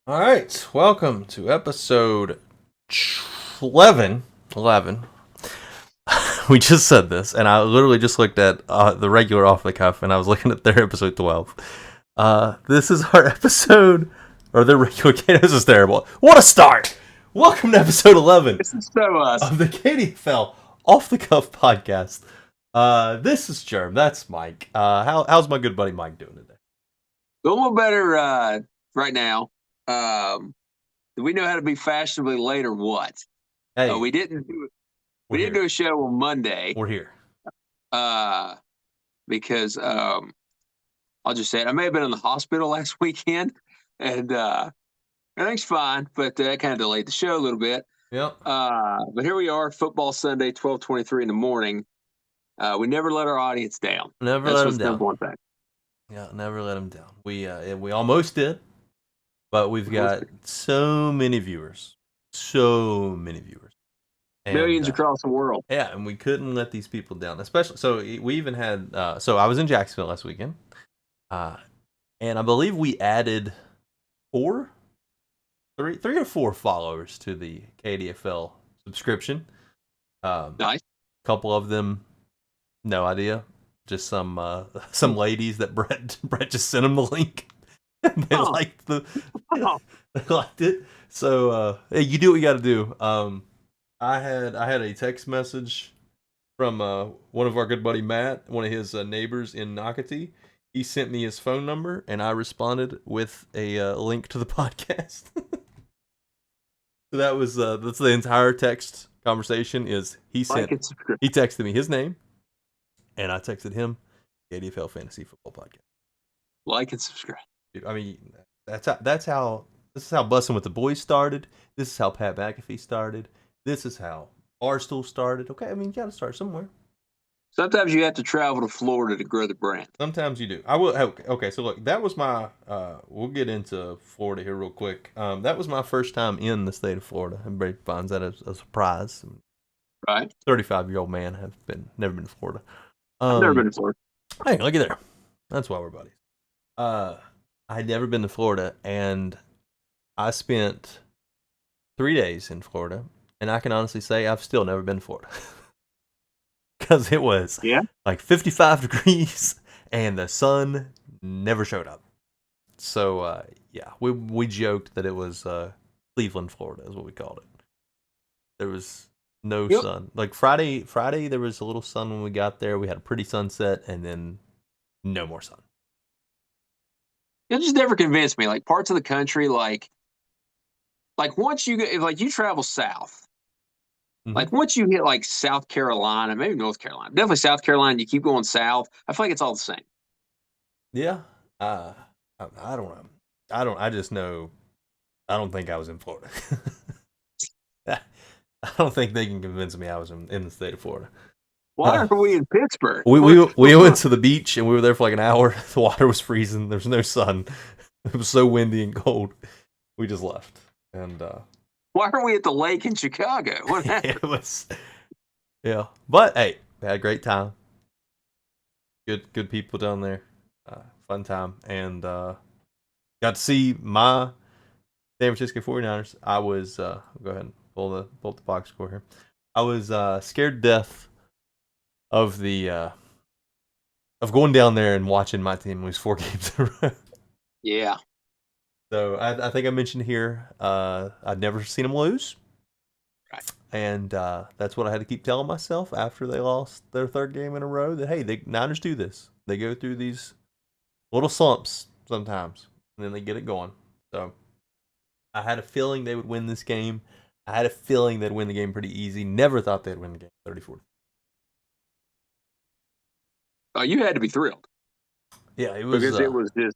All right, welcome to episode 11. 11. We just said this, and I literally just looked at the regular off the cuff, and I was looking at their episode 12. This is our episode, or the regular. This is terrible. What a start! Welcome to episode 11 This is so us. of the KDFL Off the Cuff podcast. This is Germ. That's Mike. How's my good buddy Mike doing today? A little better right now. Do we know how to be fashionably late or what? Hey, We didn't do it. We we're didn't do here. a show on Monday We're here. because I'll just say it. I may have been in the hospital last weekend, and everything's fine, but that kind of delayed the show a little bit. Yep. But here we are, football Sunday, 12:23 in the morning. We never let our audience down. Never That's let what's them the down. important thing. Yeah, never let them down. We almost did, but we've got so many viewers, and, Millions across the world. Yeah, and we couldn't let these people down. Especially, so we even had. So I was in Jacksonville last weekend, and I believe we added three or four followers to the KDFL subscription. Nice. A couple of them, no idea. Just some ladies that Brett just sent them the link. And they liked they liked it. So hey, you do what you got to do. I had a text message from one of our good buddy Matt, one of his neighbors in Nocatee. He sent me his phone number, and I responded with a link to the podcast. So that was that's the entire text conversation. He texted me his name, and I texted him KDFL Fantasy Football Podcast. Like and subscribe. I mean, this is how Bussin' with the Boys started. This is how Pat McAfee started. This is how Barstool started. Okay, I mean, you got to start somewhere. Sometimes you have to travel to Florida to grow the brand. Sometimes you do. I will. Okay, so look, that was my. We'll get into Florida here real quick. That was my first time in the state of Florida. Everybody finds that a surprise. Right. 35-year-old man never been to Florida. I've never been to Florida. Hey, look at there. That's why we're buddies. I'd never been to Florida, and I spent 3 days in Florida, and I can honestly say I've still never been to Florida. Because it was like 55 degrees, and the sun never showed up. So, yeah, we joked that it was Cleveland, Florida is what we called it. There was no sun. Like Friday, there was a little sun when we got there. We had a pretty sunset, and then no more sun. It just never convinced me. Like parts of the country, like once you get, like you travel south, like once you hit like South Carolina, maybe North Carolina, definitely South Carolina, you keep going south. I feel like it's all the same. Yeah, I don't know. I just know. I don't think I was in Florida. I don't think they can convince me I was in the state of Florida. Why are we in Pittsburgh? We went to the beach and we were there for like an hour. The water was freezing. There was no sun. It was so windy and cold. We just left. And why are we at the lake in Chicago? What happened? It was, yeah. But hey, we had a great time. Good people down there. Fun time. And got to see my San Francisco 49ers. I was go ahead and pull up the box score here. I was scared to death of going down there and watching my team lose 4 games in a row. Yeah. So I think I mentioned here I'd never seen them lose. Right. And that's what I had to keep telling myself after they lost their 3rd game in a row, that hey, the Niners do this. They go through these little slumps sometimes, and then they get it going. So I had a feeling they would win this game. I had a feeling they'd win the game pretty easy. Never thought they'd win the game 34. Oh, you had to be thrilled. Yeah, it was because it was just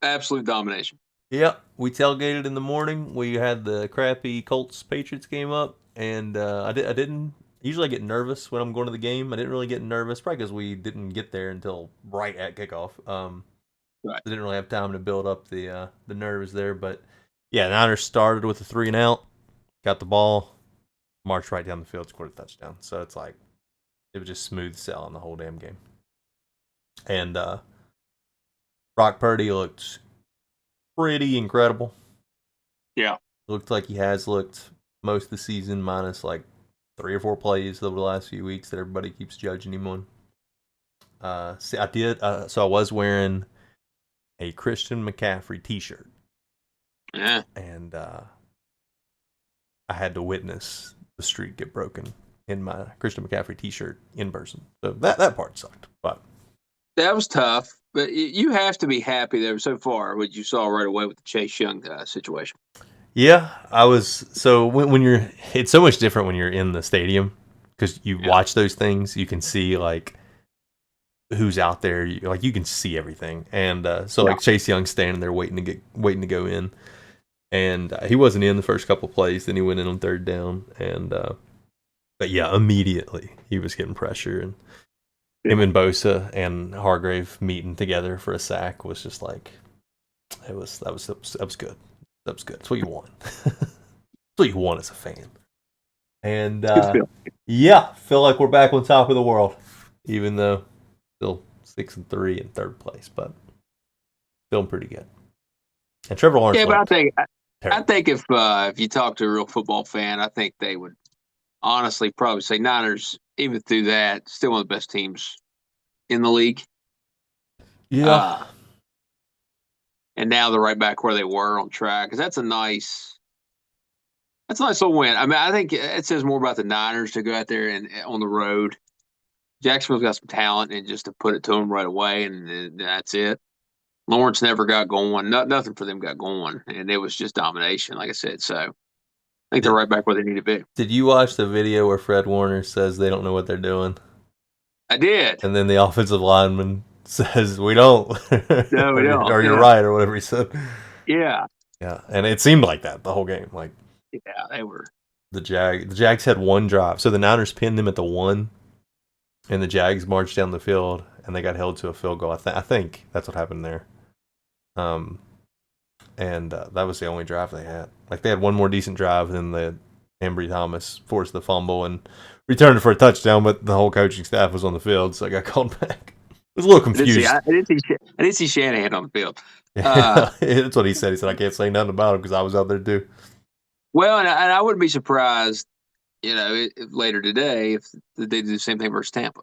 absolute domination. Yeah, we tailgated in the morning. We had the crappy Colts Patriots game up, and I didn't usually get nervous when I'm going to the game. I didn't really get nervous, probably because we didn't get there until right at kickoff. Right. I didn't really have time to build up the nerves there. But yeah, the Niners started with a 3-and-out, got the ball, marched right down the field, scored a touchdown. So it's like it was just smooth sailing the whole damn game. And Brock Purdy looked pretty incredible. Yeah. Looked like he has looked most of the season, minus like 3 or 4 plays over the last few weeks that everybody keeps judging him on. See, I did. So I was wearing a Christian McCaffrey T-shirt, Yeah. and I had to witness the streak get broken in my Christian McCaffrey T-shirt in person. So that part sucked, but That was tough, but you have to be happy there so far what you saw right away with the Chase Young situation. yeah, I was. So when you're, it's so much different when you're in the stadium because you Yeah. watch those things. You can see like who's out there. Like you can see everything, and so Yeah. like Chase Young standing there waiting to go in, and he wasn't in the first couple plays. Then he went in on third down, and but yeah, immediately he was getting pressure, and Yeah. him and Bosa and Hargrave meeting together for a sack was just like that was good. That was good. That's what you want. That's what you want as a fan. And Good feel. yeah, feel like we're back on top of the world, even though still 6-3 in third place, but feeling pretty good. And Trevor Lawrence Yeah, but looked I terrible. think if you talk to a real football fan, I think they would honestly probably say Niners, even through that, still one of the best teams in the league. Yeah, Uh, and now they're right back where they were on track. Because that's a nice little win. I mean, I think it says more about the Niners to go out there and on the road. Jacksonville's got some talent, and just to put it to them right away, and that's it. Lawrence never got going. Nothing for them got going, and it was just domination, like I said. So I think they're did, right back where they need to be. did you watch the video where Fred Warner says they don't know what they're doing, I did. and then the offensive lineman says we don't, No, we don't. or you're Yeah, right, or whatever he said. yeah, Yeah, and it seemed like that the whole game. Like yeah. They were. the Jags had one drive, so the Niners pinned them at the 1, and the Jags marched down the field, and they got held to a field goal. I think that's what happened there. Um, and that was the only drive they had. Like they had one more decent drive, and then the Ambry Thomas forced the fumble and returned it for a touchdown, but the whole coaching staff was on the field, so I got called back. I was a little confused. I did see Shanahan on the field. That's what he said. He said I can't say nothing about him because I was out there too. Well, and I wouldn't be surprised, if later today if they do the same thing versus Tampa.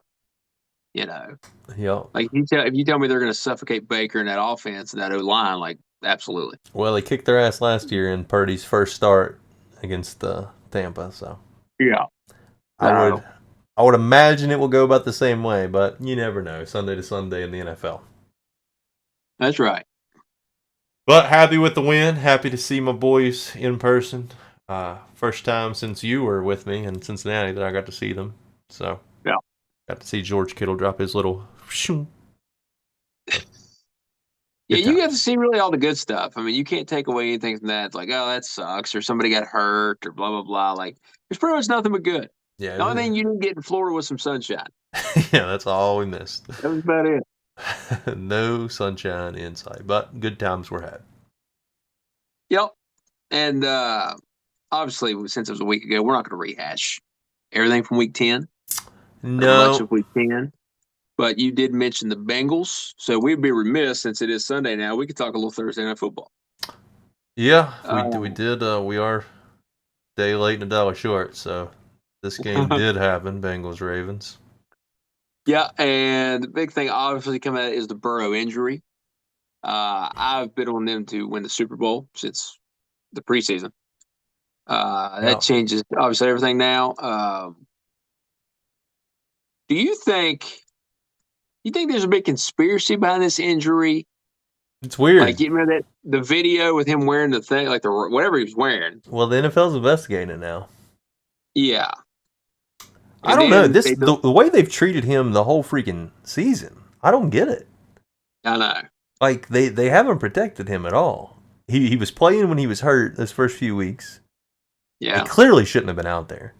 You know, Yeah. like if you tell me they're going to suffocate Baker in that offense and that O line, like absolutely. Well, they kicked their ass last year in Purdy's first start against Tampa, so Yeah. I would I would imagine it will go about the same way, but you never know. Sunday to Sunday in the NFL. That's right. But happy with the win. Happy to see my boys in person. First time since you were with me in Cincinnati that I got to see them. So Yeah. got to see George Kittle drop his little. Shoo. Yeah, Good you get to times. see really all the good stuff. I mean, you can't take away anything from that. It's like, oh, that sucks, or somebody got hurt, or blah blah blah. Like, there's pretty much nothing but good. The only Yeah, thing you didn't get in Florida was some sunshine. yeah, that's all we missed. That was about it. No sunshine in sight, but good times were had. Yep. And obviously, since it was a week ago, we're not going to rehash everything from week 10 or much No, of week 10. But you did mention the Bengals, so we'd be remiss since it is Sunday now. We could talk a little Thursday night football. yeah, we Uh, did. We are a day late and a dollar short, so this game did happen. Bengals Ravens. yeah, and the big thing obviously coming out is the Burrow injury. I've been on them to win the Super Bowl since the preseason. That Yeah, changes obviously everything now. Do you think there's a big conspiracy behind this injury? it's weird. Like you remember that the video with him wearing the thing, like the whatever he was wearing. Well, the NFL's investigating it now. Yeah, I and don't know then this the way they've treated him the whole freaking season. I don't get it. I know. Like they haven't protected him at all. He was playing when he was hurt those first few weeks. He Yeah, clearly shouldn't have been out there.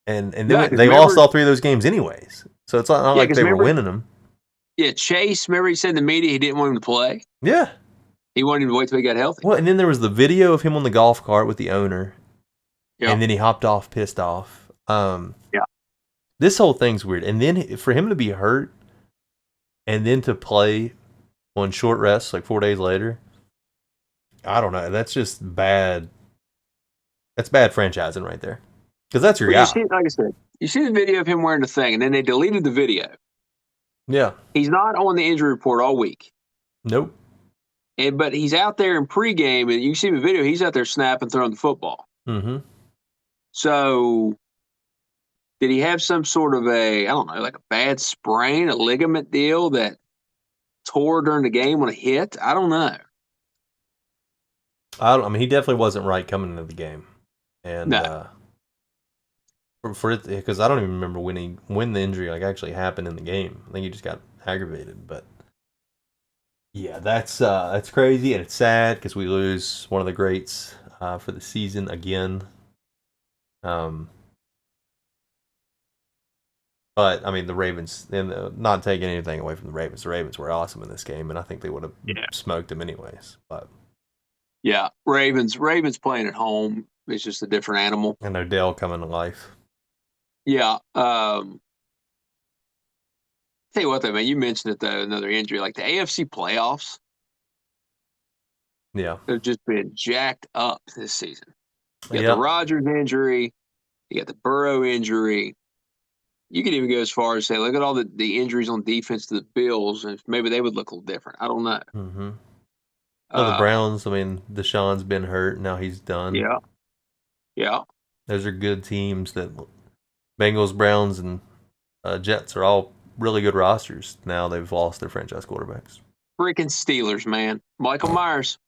And yeah, then because they lost remember, all 3 of those games anyways. So it's not yeah, like because they were remember, winning them. yeah, Chase. Remember, he said in the media he didn't want him to play. Yeah. He wanted him to wait till he got healthy. Well, and then there was the video of him on the golf cart with the owner, Yeah, and then he hopped off pissed off. yeah, This whole thing's weird. And then for him to be hurt and then to play on short rest like 4 days later, I don't know. That's just bad. That's bad franchising right there. Because that's your But you guy. see, like I said, you see the video of him wearing the thing, and then they deleted the video. Yeah. He's not on the injury report all week. Nope. But he's out there in pregame, and you see the video. He's out there snapping, throwing the football. Mm-hmm. So, did he have some sort of I don't know, like a bad sprain, a ligament deal that tore during the game when it hit? I don't know. I mean, he definitely wasn't right coming into the game, and No. For it, because I don't even remember when the injury like actually happened in the game. I think he just got aggravated, but yeah, that's crazy and it's sad because we lose one of the greats for the season again. But I mean, the Ravens, and not taking anything away from the Ravens were awesome in this game, and I think they would have smoked them anyways. But yeah, Ravens playing at home is just a different animal. And Odell coming to life. Yeah. Tell you what, though, man, you mentioned it though, another injury, like the AFC playoffs. Yeah, they've just been jacked up this season. You got the Rodgers injury, you got the Burrow injury. You could even go as far as say, look at all the injuries on defense to the Bills, and maybe they would look a little different. I don't know. Mm-hmm. Oh, the Browns. I mean, Deshaun's been hurt. Now he's done. Yeah. Yeah. Those are good teams. That Bengals, Browns, and Jets are all really good rosters. Now they've lost their franchise quarterbacks. Freaking Steelers, man. Michael Myers.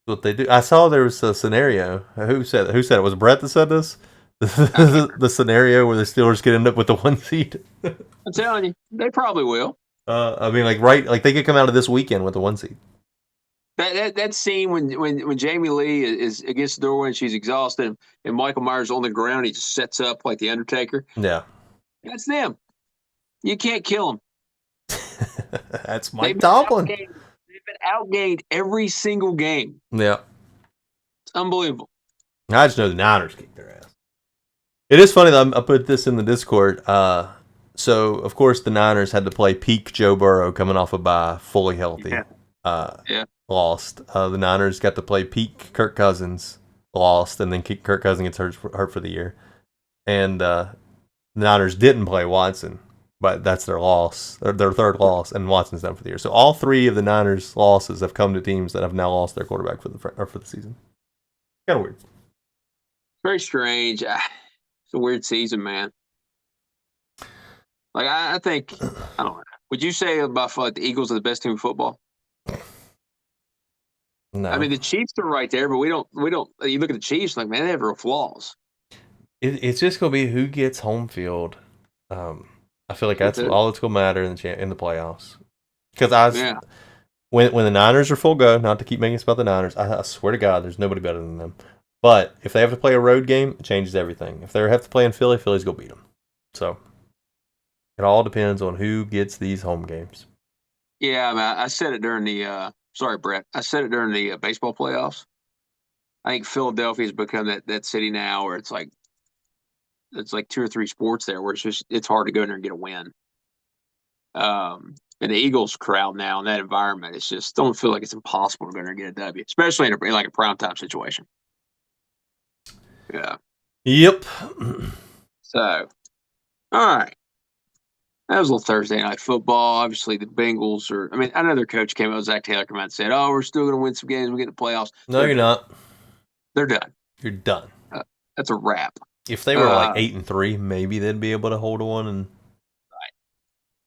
What they do. I saw there was a scenario. Who said it? Was it Brett that said this? The scenario where the Steelers could end up with the 1 seed. I'm telling you, they probably will. I mean, like they could come out of this weekend with the 1 seed. That scene when Jamie Lee is against the doorway and she's exhausted, and Michael Myers on the ground, he just sets up like the Undertaker. Yeah, that's them. You can't kill them. That's Mike Tomlin. They've been outgained every single game. Yeah, it's unbelievable. I just know the Niners kicked their ass. It is funny that I put this in the Discord. So of course the Niners had to play peak Joe Burrow coming off a bye, fully healthy. Yeah. Lost. The Niners got to play peak Kirk Cousins, lost, and then Kirk Cousins gets hurt for the year. And the Niners didn't play Watson, but that's their loss, their third loss, and Watson's done for the year. So all three of the Niners' losses have come to teams that have now lost their quarterback for the season. Kind of weird. Very strange. It's a weird season, man. Like I think, I don't know. Would you say about like the Eagles are the best team in football? No. I mean, the Chiefs are right there, but we don't. You look at the Chiefs, like, man, they have real flaws. It's just gonna be who gets home field. I feel like that's all that's gonna matter in the playoffs. Because when the Niners are full go, not to keep making this about the Niners, I swear to God, there's nobody better than them. But if they have to play a road game, it changes everything. If they have to play in Philly, Philly's gonna beat them. So it all depends on who gets these home games. Yeah, I mean, I said it during the. Sorry, Brett. I said it during the baseball playoffs. I think Philadelphia's become that city now where it's like 2 or 3 sports there where it's hard to go in there and get a win. And the Eagles crowd now in that environment, it's just don't feel like it's impossible to go in there and get a W, especially in like a primetime situation. Yeah. Yep. So, all right. That was a little Thursday night football. Obviously, the Bengals are. I mean, I know their coach came out, Zach Taylor came out and said, "Oh, we're still going to win some games. We get in the playoffs." No, you're not. They're done. You're done. That's a wrap. If they were like 8-3, maybe they'd be able to hold on. And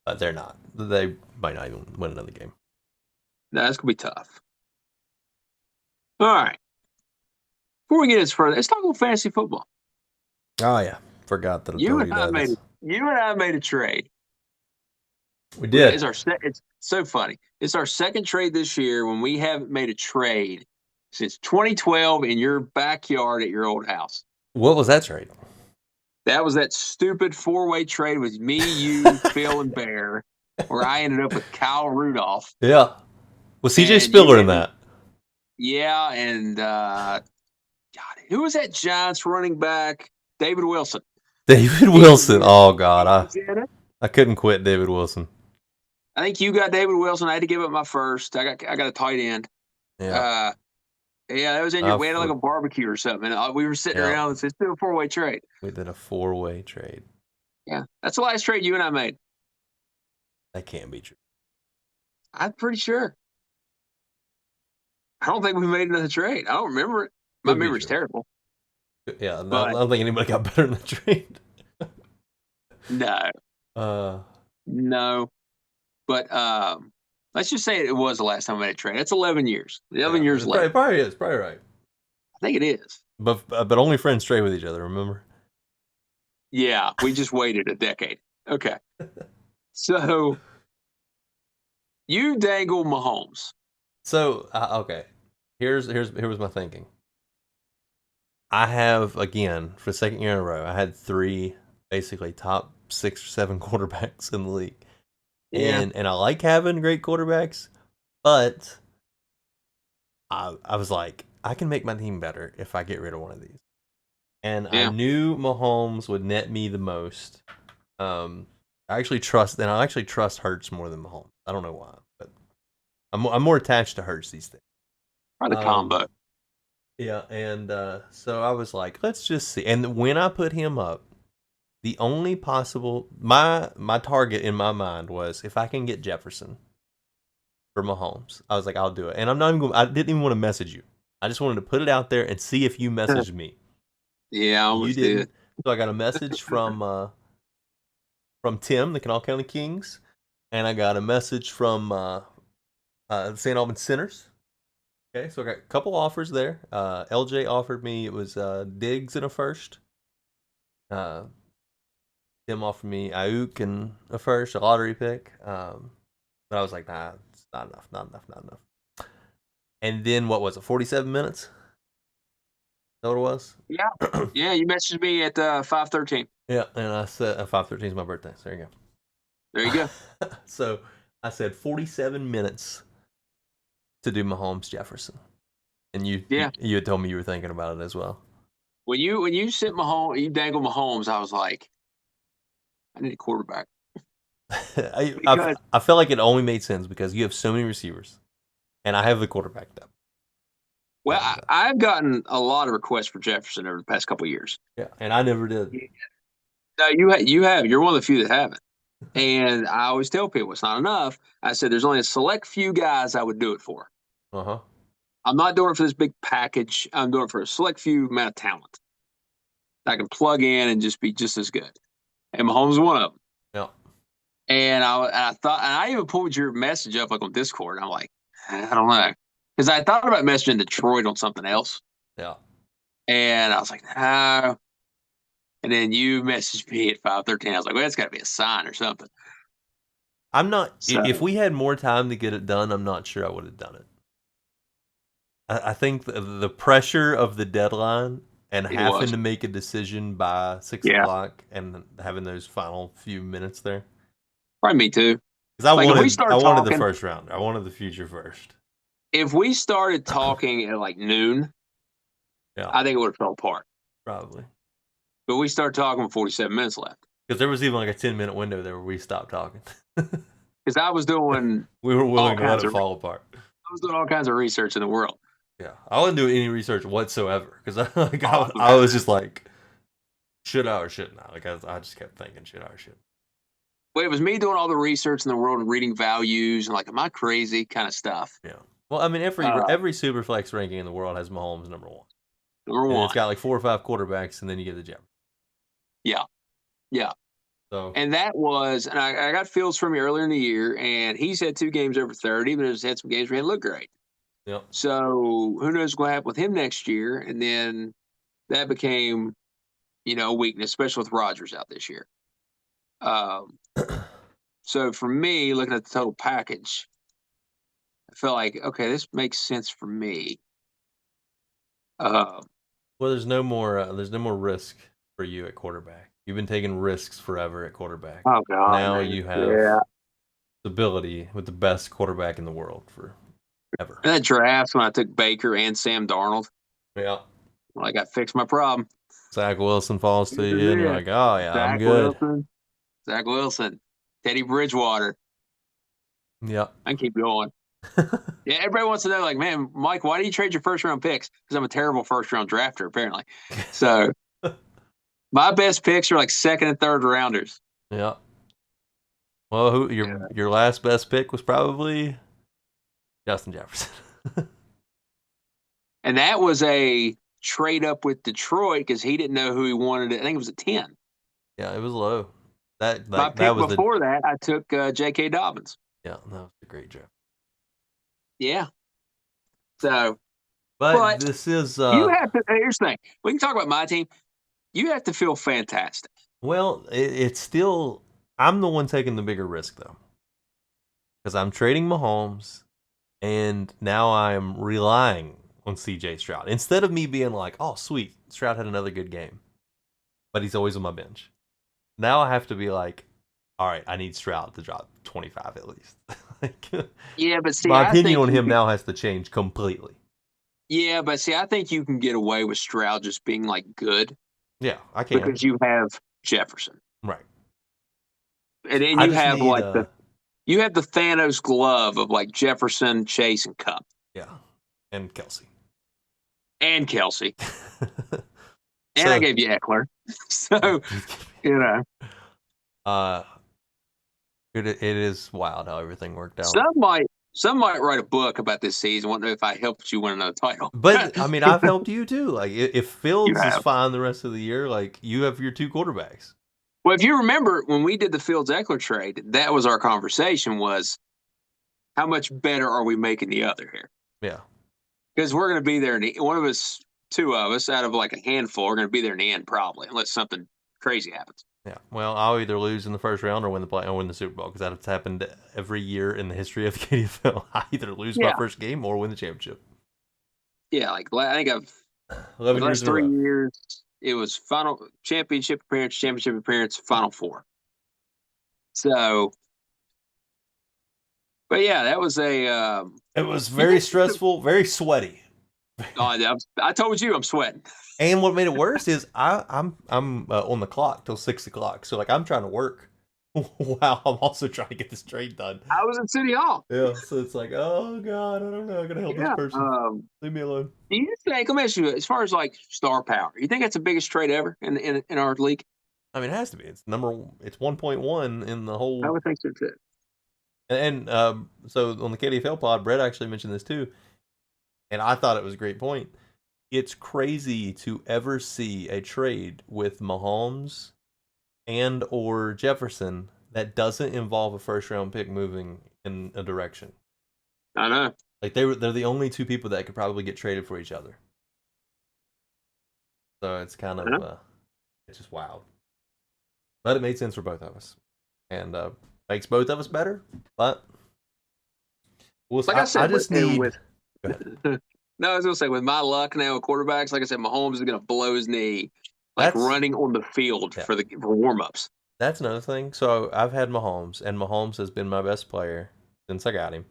but they're not. They might not even win another game. No, that's gonna be tough. All right. Before we get this further, let's talk about fantasy football. Oh yeah, forgot that. You and I made a trade. We did. It's so funny. It's our second trade this year when we haven't made a trade since 2012 in your backyard at your old house. What was that trade? That was that stupid 4-way trade with me, you, Phil, and Bear, where I ended up with Kyle Rudolph. Yeah. Was CJ Spiller in that? Yeah, and God, who was that Giants running back? David Wilson. David Wilson. Oh God, I couldn't quit David Wilson. I think you got David Wilson. I had to give up my first. I got a tight end. Yeah. Yeah, that was in Uh, we had like a barbecue or something, and we were sitting yeah, around and said, "Let's do a four-way trade." we did a 4-way trade. Yeah, that's the last trade you and I made. That can't be true. I'm pretty sure. I don't think we made another trade. I don't remember it. My Could be memory's true. terrible, Yeah, I but don't think anybody got better in the trade. no, Uh, no. But let's just say it was the last time I made a trade. That's 11 years. 11 yeah, years it later. probably is. Probably right. I think it is. But only friends trade with each other. Remember? Yeah, we just waited a decade. Okay. So you dangle Mahomes. So okay, here was my thinking. I have again for the second year in a row. I had 3 basically top 6 or 7 quarterbacks in the league, Yeah. and I like having great quarterbacks, but I was like I can make my team better if I get rid of one of these, and I Yeah. knew Mahomes would net me the most. I actually trust Hurts more than Mahomes. I don't know why, but I'm more attached to Hurts these days. Or the combo. Yeah, and so I was like, let's just see. And when I put him up, the only possible my target in my mind was if I can get Jefferson for Mahomes. I was like, I'll do it. And I'm not even I didn't even want to message you. I just wanted to put it out there and see if you messaged me. Yeah, I You almost did. didn't. So I got a message from Tim, the Canal County Kings, and I got a message from St. Albans Sinners. Okay, so I got a couple offers there. LJ offered me it was Diggs in a first. Uh, Tim offered me Ayuk and a first, a lottery pick. But I was like, nah, it's not enough, not enough, not enough. And then what was it? 47 minutes. Is that what it was? Yeah. Yeah, you messaged me at 5:13. Yeah, and I said 5:13 is my birthday. So there you There you go. go. So I said 47 minutes to do Mahomes Jefferson, and Yeah. you had told me you were thinking about it as well. When you sent Mahomes, you dangled Mahomes, I was like, I need a quarterback. Because I felt like it only made sense because you have so many receivers, and I have the quarterback depth. well, And I've gotten a lot of requests for Jefferson over the past couple of years. yeah, and I never did. No, you have. You're one of the few that haven't. And I always tell people it's not enough. I said there's only a select few guys I would do it for. Uh huh. I'm not doing it for this big package. I'm doing it for a select few amount of talent that I can plug in and just be just as good. And Mahomes is one of them. Yeah. And I thought, and I even pulled your message up like on Discord. I'm like, I don't know, because I thought about messaging Detroit on something else, Yeah. and I was like, no. And then you messaged me at 5:13. I was like, well, that's got to be a sign or something. I'm not. So If we had more time to get it done, I'm not sure I would have done it. I think the pressure of the deadline and it having was, to make a decision by 6 yeah, o'clock and having those final few minutes there. probably me too. Because Like I wanted the first round. I wanted the future first. if we started talking at like noon, Yeah, I think it would have fell apart. probably. But we started talking with 47 minutes left Because there was even like a 10-minute window there where we stopped talking. because I was doing We were all willing to let kinds it of fall apart. I was doing all kinds of research in the world. Yeah, I wouldn't do any research whatsoever because Oh, I was just like, should I or shouldn't I? Like I just kept thinking, should I or shouldn't? Well, it was me doing all the research in the world and reading values and like, am I crazy kind of stuff. Yeah. Well, I mean, Uh, every superflex ranking in the world has Mahomes number 1, Number and it's one. got like 4 or 5 quarterbacks, and then you get the Jefferson. Yeah. Yeah. So And that was, and I got Fields from you earlier in the year, and he's had 2 games over 30, but he's had some games where he didn't look great. yeah, So who knows what's going to happen with him next year? And then that became, a weakness, especially with Rodgers out this year. So for me, looking at the total package, I felt like, okay, this makes sense for me. Uh, well, there's no more risk for you at quarterback. You've been taking risks forever at quarterback. oh God, Now man. you have Yeah. stability with the best quarterback in the world forever. And that draft when I took Baker and Sam Darnold, Yeah. like I fixed my problem. Zach Wilson falls to you, and you're Yeah. like, oh yeah, I'm Zach good. Wilson, Zach Wilson, Teddy Bridgewater. Yeah. I can keep going. Yeah, everybody wants to know, like, man, Mike, why do you trade your first round picks? Because I'm a terrible first round drafter, apparently. So my best picks are like second and third rounders. Yeah. Well, your last best pick was probably Justin Jefferson. And that was a trade up with Detroit because he didn't know who he wanted. I think it was at 10. Yeah, it was low. That My like that pick was the before that, I took J.K. Dobbins. yeah, that was a great draft. Yeah. So, But but this is you have to. Here's the thing: we can talk about my team. You have to feel fantastic. well, it's still I'm the one taking the bigger risk though, because I'm trading Mahomes, and now I'm relying on C.J. Stroud instead of me being like, oh sweet, Stroud had another good game, but he's always on my bench. Now I have to be like, all right, I need Stroud to drop 25 at least. Like, Yeah, but see, my I opinion think on you him can, now has to change completely. yeah, but see, I think you can get away with Stroud just being like good Yeah, I can. because you have Jefferson, Right. and then I you just have need like the Thanos glove of like Jefferson, Chase, and Cup, yeah, and Kelsey. and Kelsey, and I So gave you Eckler, so you know. uh it is wild how everything worked out. Some might write a book about this season. Wonder if I helped you win another title. But I mean, I've helped you too. Like if You Fields is have. fine the rest of the year, like you have your two quarterbacks. Well, if you remember when we did the Fields Eckler trade, that was our conversation: was how much better are we making the other here? Yeah. Because we're going to be there. One of us, two of us, out of like a handful, are going to be there in the end probably, unless something crazy happens. Yeah. Well, I'll either lose in the first round or win the Super Bowl because that's happened every year in the history of the KDFL. I either lose my Yeah, first game or win the championship. yeah. Like I think I've the 11 years last in a 3 row. years, it was final championship appearance, final four. So, but yeah, that was a. It was You very think stressful, very sweaty. I told you I'm sweating. And what made it worse is I'm on the clock till 6 o'clock. So like I'm trying to work while I'm also trying to get this trade done. I was in City Hall. Yeah, so it's like, oh god, I don't know, I gotta help this Yeah. person. Leave me alone. Do you think? Let me ask you, as far as like star power, you think that's the biggest trade ever in our league? I mean, it has to be. It's 1.1 in the I whole. would think so too. And so on the KDFL pod, Brett actually mentioned this too, and I thought it was a great point. It's crazy to ever see a trade with Mahomes and or Jefferson that doesn't involve a first round pick moving in a direction. I know. Like they're the only two people that could probably get traded for each other. So it's kind I know. of it's just wild. But it made sense for both of us, and makes both of us better. But Like I I said, just need. Go ahead. no, I was gonna say with my luck now with quarterbacks, like I said, Mahomes is gonna blow his knee, like That's running on the field yeah. for warm ups. That's another thing. So I've had Mahomes, and Mahomes has been my best player since I got him,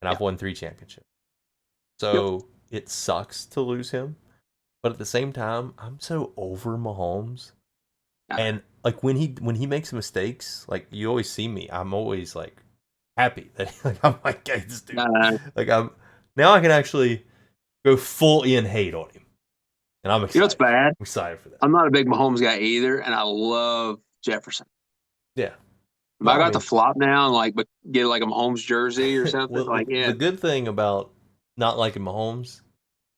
and Yeah. I've won 3 championships. Yep. So it sucks to lose him, but at the same time, I'm so over Mahomes. And like when he makes mistakes, like you always see me, I'm always like happy that like I'm like, hey, this dude, like I'm now I can actually go full in hate on him, and I'm You know what's excited. bad? I'm excited for that. I'm not a big Mahomes guy either, and I love Jefferson. Yeah, If I I got to mean, flop now and like get like a Mahomes jersey or something, well, like yeah, the good thing about not liking Mahomes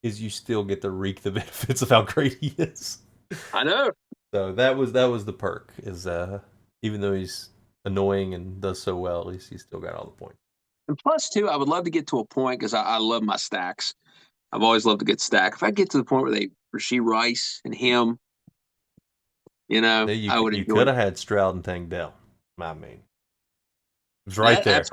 is you still get to reap the benefits of how great he is. I know. So that was the perk is even though he's annoying and does so well, at least he's still got all the points. And plus, too, I would love to get to a point because I love my stacks. I've always loved to get stack. If I get to the point where Rasheed Rice and him, There I would you enjoy could it. have had Stroud and Tank Dell. I mean, it was right there.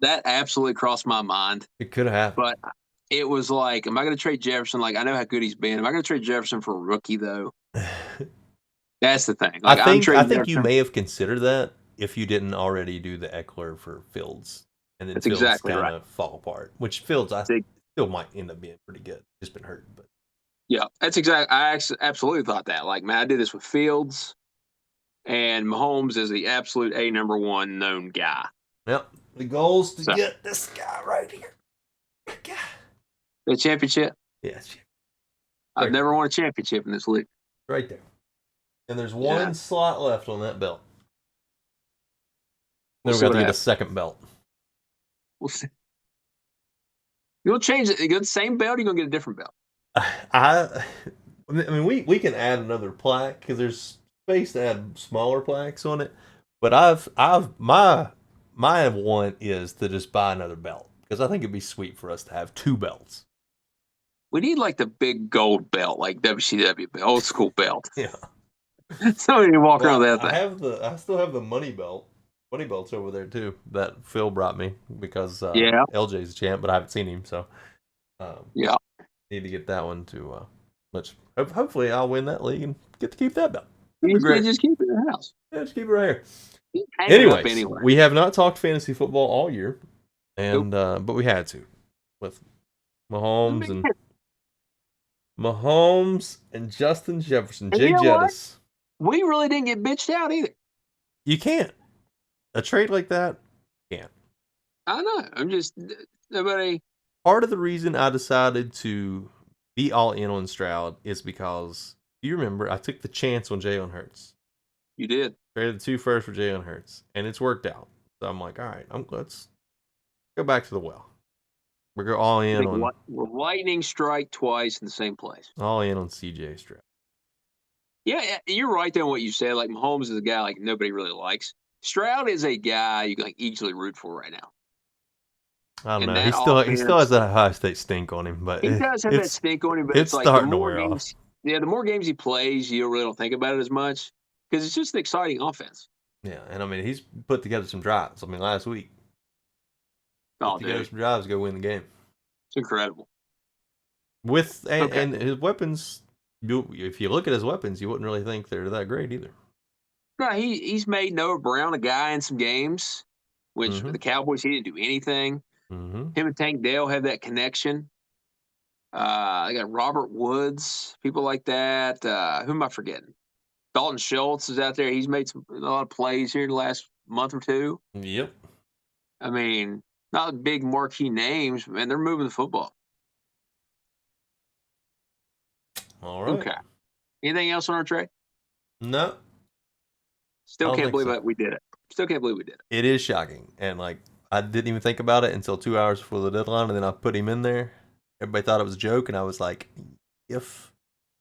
That absolutely crossed my mind. It could have happened. But it was like, am I going to trade Jefferson? Like, I know how good he's been. Am I going to trade Jefferson for a rookie though? That's the thing. Like, I'm I trading think you Jefferson. may have considered that if you didn't already do the Eckler for Fields, and then That's Fields exactly kind right. of fall apart. Which Fields I Big- still might end up being pretty good. Just been hurt, but Yeah, that's exactly. Absolutely thought that. Like, man, I did this with Fields, and Mahomes is the absolute number one known guy. yep. The goal is to get this guy right here. The championship? Yes. I've never won a championship in this league. Right there. And there's one slot left on that belt. Then we're going to get a second belt. We'll see. You'll change it. You get the same belt, you're going to get a different belt. I mean, we can add another plaque because there's space to add smaller plaques on it. But my want is to just buy another belt because I think it'd be sweet for us to have two belts. We need like the big gold belt, like WCW, old school belt. Yeah. Somebody walk around with that thing. I still have the money belt. Money belt's over there too. That Phil brought me because LJ's a champ, but I haven't seen him, so need to get that one too. Hopefully I'll win that league and get to keep that belt. You just keep it in the house. Yeah, just keep it right here. Anyways, we have not talked fantasy football all year, and but we had to with Mahomes and Justin Jefferson, Jay Jettis. We really didn't get bitched out either. You can't. A trade like that, can't. I know. I'm just nobody. Part of the reason I decided to be all in on Stroud is because you remember I took the chance on Jalen Hurts. You did. Traded the 2 firsts for Jalen Hurts, and it's worked out. So I'm like, all right, let's go back to the well. We're go all in on lightning strike twice in the same place. All in on CJ Stroud. Yeah, you're right there on what you said. Like Mahomes is a guy like nobody really likes. Stroud is a guy you can like easily root for right now. I don't know. He still has that Ohio State stink on him, but he does have that stink on him. But it's like starting to wear off. Yeah, the more games he plays, you really don't think about it as much because it's just an exciting offense. Yeah, and I mean he's put together some drives. I mean last week, put together some drives to go win the game. It's incredible. And his weapons. If you look at his weapons, you wouldn't really think they're that great either. No, he's made Noah Brown a guy in some games, which for the Cowboys he didn't do anything. Him and Tank Dell have that connection. I got Robert Woods, people like that. Who am I forgetting? Dalton Schultz is out there. He's made a lot of plays here in the last month or two. Yep. I mean, not big marquee names, man. They're moving the football. All right. Okay. Anything else on our trade? No. Still can't believe that we did it. Still can't believe we did it. It is shocking. And like I didn't even think about it until 2 hours before the deadline, and then I put him in there. Everybody thought it was a joke, and I was like, if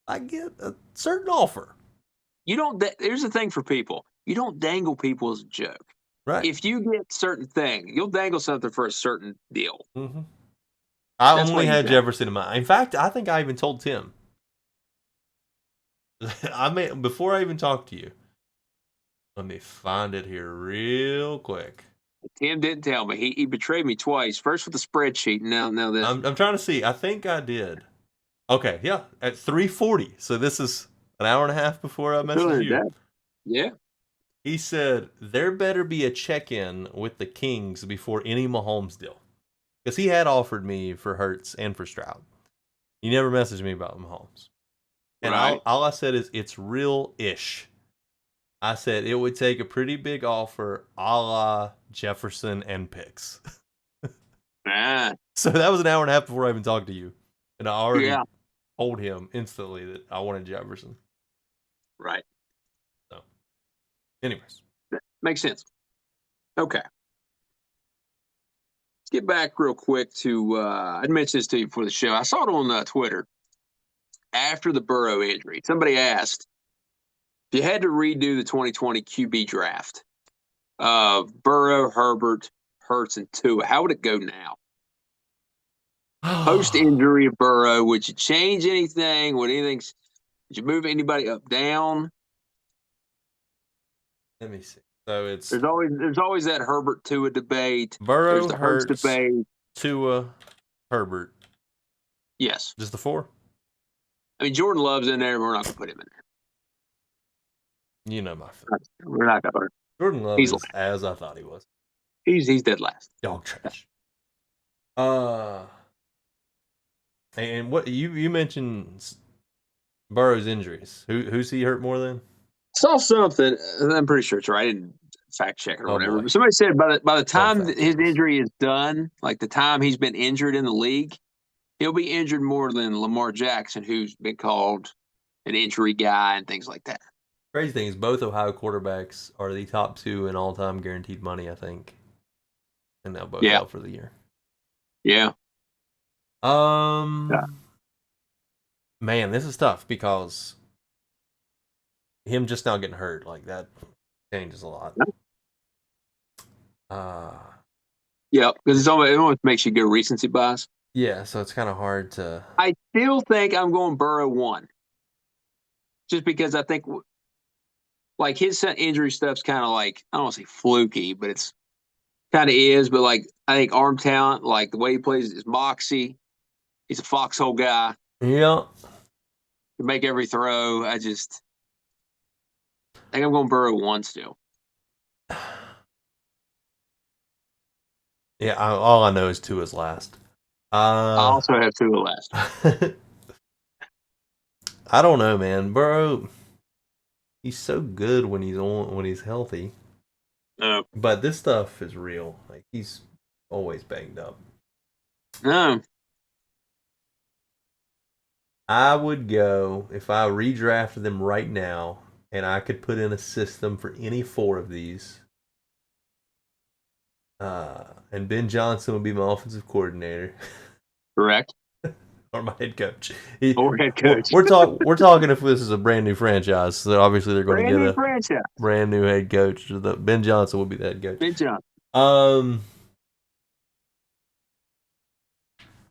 I get a certain offer. Here's the thing for people. You don't dangle people as a joke. Right. If you get certain thing, you'll dangle something for a certain deal. I only had Jefferson in mind. In fact, I think I even told Tim. Before I even talked to you. Let me find it here real quick. Tim didn't tell me. He betrayed me twice. First with the spreadsheet, and now this. I'm trying to see. I think I did. Okay, yeah, at 3:40. So this is an hour and a half before I messaged you. Yeah. He said there better be a check-in with the Kings before any Mahomes deal, because he had offered me for Hurts and for Stroud. He never messaged me about Mahomes, and all I said is it's real-ish. I said it would take a pretty big offer, a la Jefferson and picks. So that was an hour and a half before I even talked to you, and I already told him instantly that I wanted Jefferson. Right. So, anyways, makes sense. Okay. Let's get back real quick to. I mentioned this to you before the show. I saw it on Twitter after the Burrow injury. Somebody asked, if you had to redo the 2020 QB draft of Burrow, Herbert, Hurts, and Tua, how would it go now? Post-injury of Burrow, would you change anything? Would you move anybody up, down? Let me see. So there's always that Herbert Tua debate. Burrow, there's the Hurts debate. Tua, Herbert. Yes. Just the 4? I mean, Jordan Love's in there. We're not going to put him in there. You know my feeling. We're not going to. Jordan Love is as I thought he was. He's dead last. Dog trash. And what you mentioned Burrow's injuries. Who's he hurt more than? Saw something. I'm pretty sure it's right. I didn't fact check it or Oh, whatever. boy. But somebody said by the time fact his checks. injury is done, like the time he's been injured in the league, he'll be injured more than Lamar Jackson, who's been called an injury guy and things like that. Crazy thing is, both Ohio quarterbacks are the top 2 in all-time guaranteed money, I think, and they'll both out for the year. Yeah. Man, this is tough because him just now getting hurt, like, that changes a lot. Yeah, because it almost makes you go recency bias. Yeah, so it's kind of hard to. I still think I'm going Burrow 1, just because I think like his injury stuff's kind of like, I don't want to say fluky, but it's kind of is. But like I think arm talent, like the way he plays his moxie, he's a foxhole guy. Yeah. To make every throw, I think I'm going Burrow 1 still. Yeah, all I know is 2 is last. I also have 2 last. I don't know, man. Burrow, he's so good when he's healthy. But this stuff is real. Like, he's always banged up. No. I would go, if I redrafted them right now and I could put in a system for any 4 of these, and Ben Johnson would be my offensive coordinator. Correct. Or my head coach. Or head coach. We're talking if this is a brand new franchise, so obviously they're going to get a brand new head coach. Ben Johnson would be the head coach. Ben Johnson.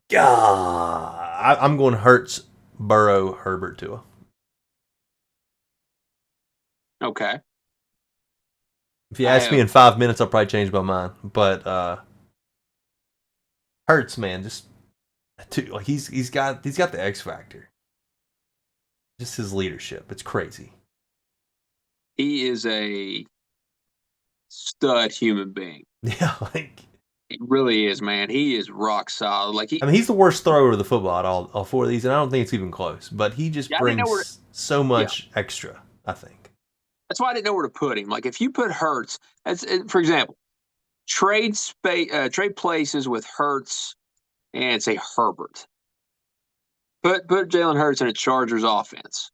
God, I'm going Hurts, Burrow, Herbert, Tua. Okay. If you ask me in 5 minutes, I'll probably change my mind. But Hurts, man, just like he's got the X factor. Just his leadership, it's crazy. He is a stud human being. Yeah, like he really is, man. He is rock solid. Like he's the worst thrower of the football at all 4 of these, and I don't think it's even close. But he just brings so much extra, I think. That's why I didn't know where to put him. Like if you put Hurts, for example, trade places with Hurts and say Herbert. Put Jalen Hurts in a Chargers offense.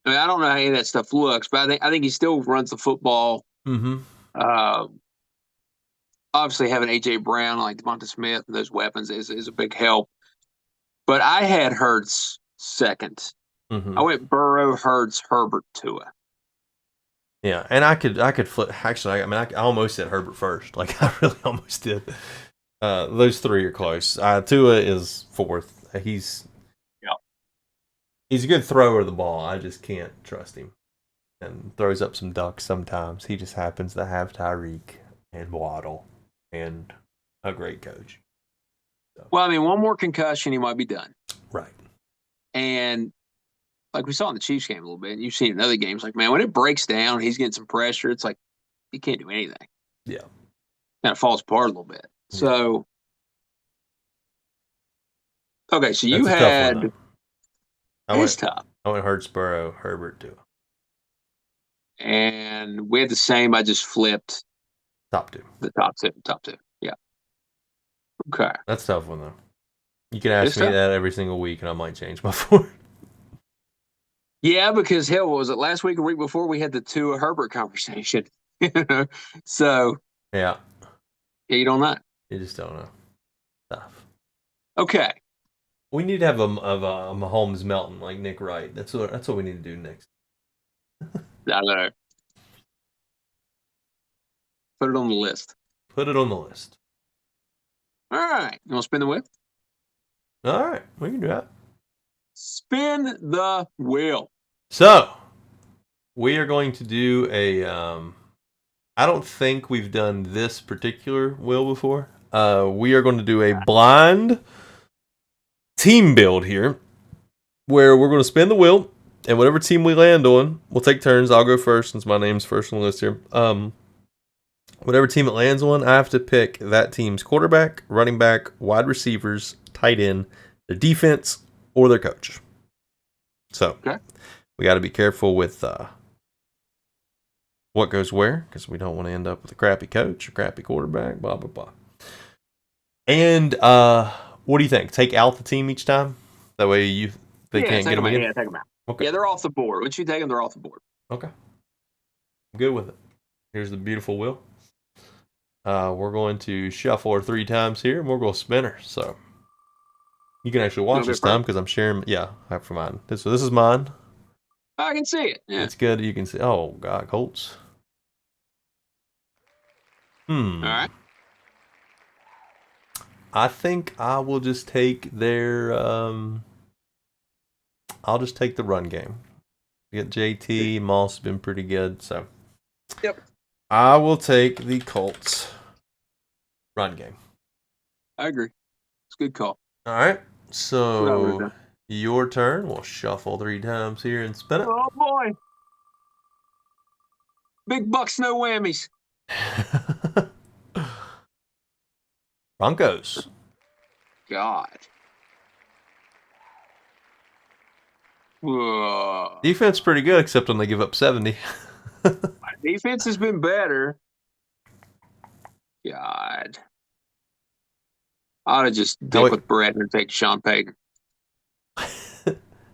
I mean, I don't know how any of that stuff looks, but I think he still runs the football. Mm-hmm. Obviously, having A.J. Brown, like Devonta Smith, and those weapons is a big help. But I had Hurts second. Mm-hmm. I went Burrow, Hurts, Herbert, Tua. Yeah, and I could flip. Actually, I almost said Herbert first. Like I really almost did. Those 3 are close. Tua is 4th. He's a good thrower of the ball. I just can't trust him. And throws up some ducks sometimes. He just happens to have Tyreek and Waddle and a great coach. So. Well, I mean, one more concussion, he might be done. Right. And like we saw in the Chiefs game a little bit, and you've seen in other games, like, man, when it breaks down, he's getting some pressure. It's like he can't do anything. Yeah. Kind of falls apart a little bit. Yeah. So, okay, so you had. It's tough. I went Hurts, Burrow, Herbert, Tua. And we had the same. I just flipped. Top 2. The top two. Yeah. Okay. That's a tough one, though. You can ask me that every single week, and I might change my 4. Yeah, because hell, what was it last week or week before we had the Tua Herbert conversation? So. Yeah. You don't know. You just don't know. Tough. Okay. We need to have a Mahomes melting like Nick Wright. That's what we need to do next. I know. Put it on the list. Put it on the list. All right. You want to spin the wheel? All right. We can do that. Spin the wheel. So, we are going to do a... I don't think we've done this particular wheel before. We are going to do a blind team build here, where we're going to spin the wheel, and whatever team we land on, we'll take turns. I'll go first since my name's first on the list here. Whatever team it lands on, I have to pick that team's quarterback, running back, wide receivers, tight end, their defense, or their coach. So, we got to be careful with what goes where, because we don't want to end up with a crappy coach, a crappy quarterback, blah blah blah. And what do you think? Take out the team each time. That way they can't get them again. Yeah, take them out. Okay. Yeah, they're off the board. Once you take them, they're off the board. Okay. I'm good with it. Here's the beautiful wheel. We're going to shuffle her 3 times here, and we're going to spin her. So you can actually watch this time because I'm sharing. Yeah, I have for mine. So this is mine. I can see it. Yeah. It's good. You can see. Oh God, Colts. All right. I think I will just take their. I'll just take the run game. Get JT. Moss has been pretty good, so. Yep. I will take the Colts run game. I agree. It's a good call. All right. So your turn. We'll shuffle 3 times here and spin it. Oh boy. Big bucks, no whammies. Broncos. God. Whoa. Defense pretty good, except when they give up 70. Defense has been better. God. I ought to just dick with Brett and take Sean Payton.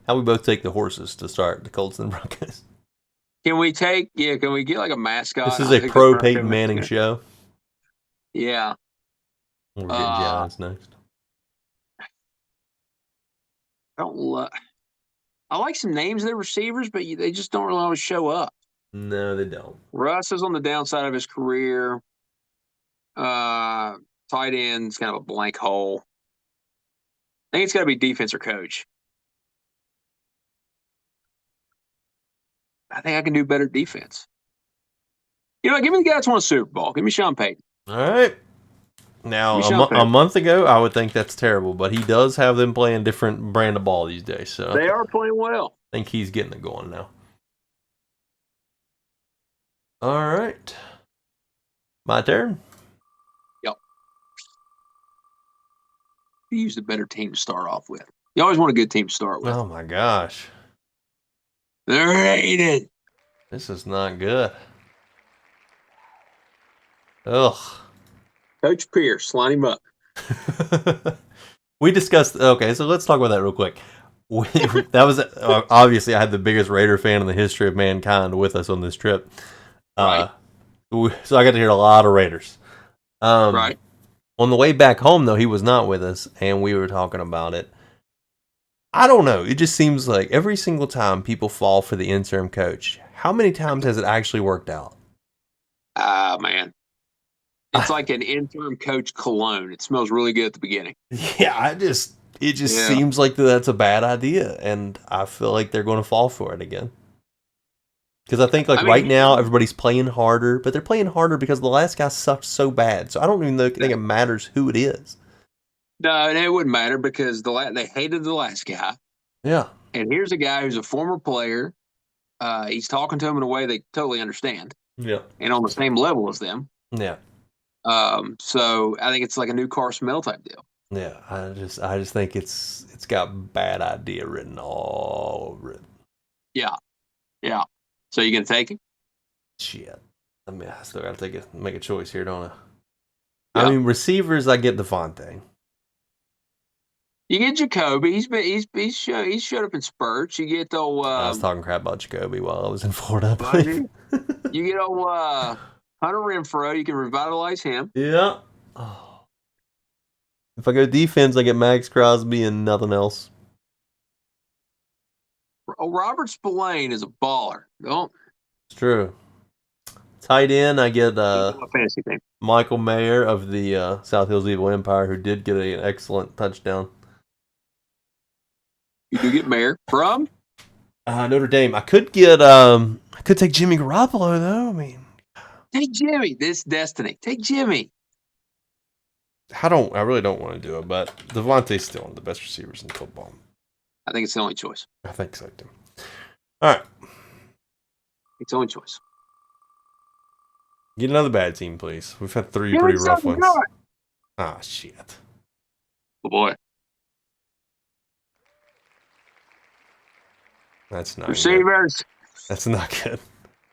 How we both take the horses to start the Colts and Broncos. Can we get like a mascot? This is a pro Peyton Manning show. Yeah. We're getting Giants next. I like some names of their receivers, but they just don't really always show up. No, they don't. Russ is on the downside of his career. Tight end's kind of a blank hole. I think it's got to be defense or coach. I think I can do better defense. You know, give me the guy that's won a Super Bowl. Give me Sean Payton. All right. Now, a month ago, I would think that's terrible, but he does have them playing different brand of ball these days. So they are playing well. I think he's getting it going now. All right. My turn. Yep. You used a better team to start off with. You always want a good team to start with. Oh, my gosh. They're rated. This is not good. Ugh. Coach Pierce, line him up. We discussed. Okay, so let's talk about that real quick. That was obviously I had the biggest Raider fan in the history of mankind with us on this trip. Right. So I got to hear a lot of Raiders. Right. On the way back home, though, he was not with us, and we were talking about it. I don't know. It just seems like every single time people fall for the interim coach, how many times has it actually worked out? Man. It's like an interim coach cologne. It smells really good at the beginning. Yeah, it just seems like that's a bad idea, and I feel like they're going to fall for it again. Because I think right now everybody's playing harder, but they're playing harder because the last guy sucked so bad. So I don't even think it matters who it is. No, it wouldn't matter because they hated the last guy. Yeah. And here's a guy who's a former player. He's talking to them in a way they totally understand. Yeah. And on the same level as them. Yeah. So I think it's like a new car smell type deal. Yeah, I just think it's got bad idea written all over it. Yeah. Yeah. So you gonna take him? Shit. I mean, I still gotta make a choice here, don't I? Yeah. I mean, receivers, I get Devontae. You get Jacoby. He's showed up in spurts. You get I was talking crap about Jacoby while I was in Florida. You get Hunter Renfrow. You can revitalize him. Yeah. Oh. If I go defense, I get Max Crosby and nothing else. Robert Spillane is a baller. Don't. It's true. Tight end, I get fantasy team. Michael Mayer of the South Hills Evil Empire, who did get an excellent touchdown. You do get Mayer from Notre Dame. I could take Jimmy Garoppolo though. I mean, take Jimmy. This destiny. Take Jimmy. I really don't want to do it, but Devontae's still one of the best receivers in football. I think it's the only choice. I think so too. All right. It's the only choice. Get another bad team, please. We've had 3 pretty rough ones. Ah, shit. Oh boy. That's not receivers. Good. That's not good.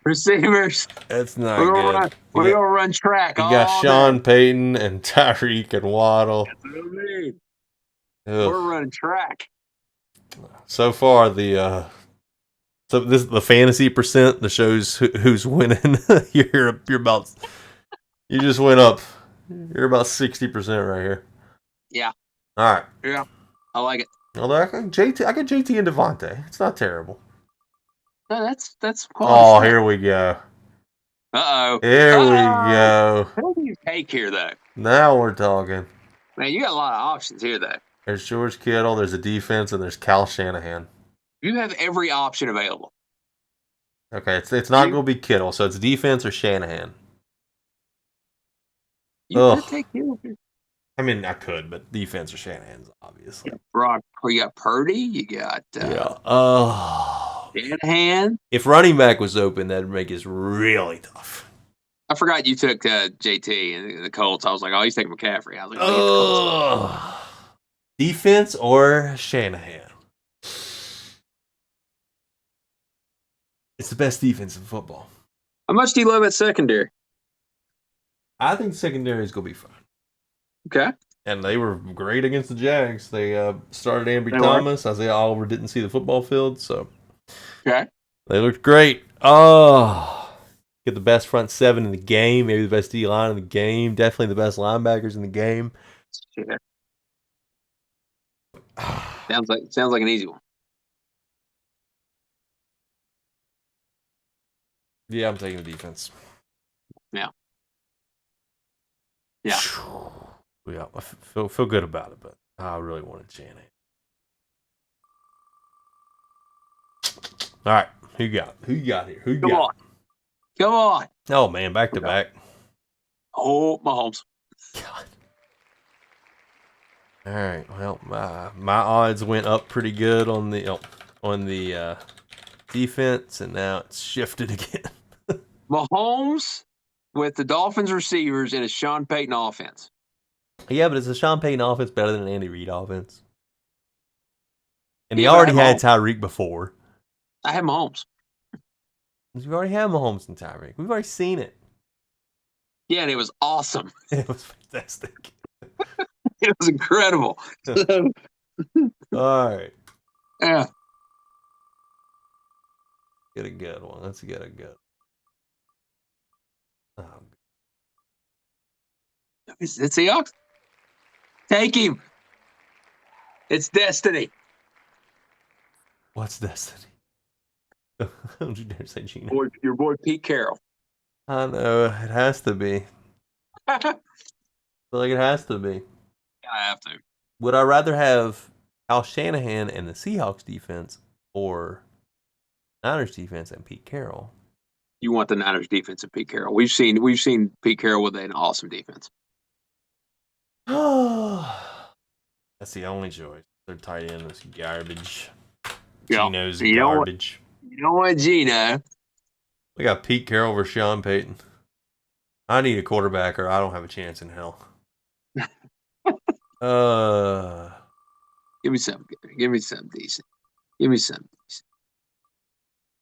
Receivers. That's not We're good. gonna run track You got all Sean day. Payton and Tyreek and Waddle. That's what I mean. Ugh. We're running track. So far, the fantasy percent that shows who's winning. you're about you just went up. You're about 60% right here. Yeah. All right. Yeah. I like it. Although I got JT and Devontae. It's not terrible. No, that's quality Oh, stuff. here we go. Uh-oh. Here we go. Who do you take here, though? Now we're talking. Man, you got a lot of options here, though. There's George Kittle, there's a defense, and there's Kyle Shanahan. You have every option available. Okay, it's not going to be Kittle, so it's defense or Shanahan. You could take Kittle. I mean, I could, but defense or Shanahan's obviously. You got Purdy. You got Shanahan. If running back was open, that'd make it really tough. I forgot you took JT and the Colts. I was like, oh, he's taking McCaffrey. I was like, oh, defense or Shanahan? It's the best defense in football. How much do you love at secondary? I think secondary is going to be fine. Okay. And they were great against the JAX. They started Ambry Thomas. Isaiah Oliver didn't see the football field, so okay. They looked great. Oh, get the best front seven in the game. Maybe the best D line in the game. Definitely the best linebackers in the game. Sure. sounds like an easy one. Yeah, I'm taking the defense. Yeah. Yeah. Yeah, I feel good about it, but I really wanted Shanahan. All right, who you got? Who you got here? Who you got? Come on. Oh man, back to back. Oh, Mahomes. God. All right. Well, my odds went up pretty good on the defense, and now it's shifted again. Mahomes with the Dolphins receivers and a Sean Payton offense. Yeah, but it's a Sean Payton offense better than an Andy Reid offense. And he already had Tyreek before. I have Mahomes. You already have Mahomes and Tyreek. We've already seen it. Yeah, and it was awesome. It was fantastic. It was incredible. All right. Yeah. Get a good one. Let's get a good one. Oh. It's Seahawks. Take him. It's destiny. What's destiny? Don't you dare say Gino. Your boy Pete Carroll. I know. It has to be. I feel like it has to be. I have to. Would I rather have Kyle Shanahan and the Seahawks defense or Niners defense and Pete Carroll? You want the Niners defense and Pete Carroll. We've seen Pete Carroll with an awesome defense. That's the only choice. Their tight end is garbage. Yep. Gino's garbage. You don't want Gino. We got Pete Carroll versus Sean Payton. I need a quarterback or I don't have a chance in hell. Give me something good. Give me something decent. Give me something decent.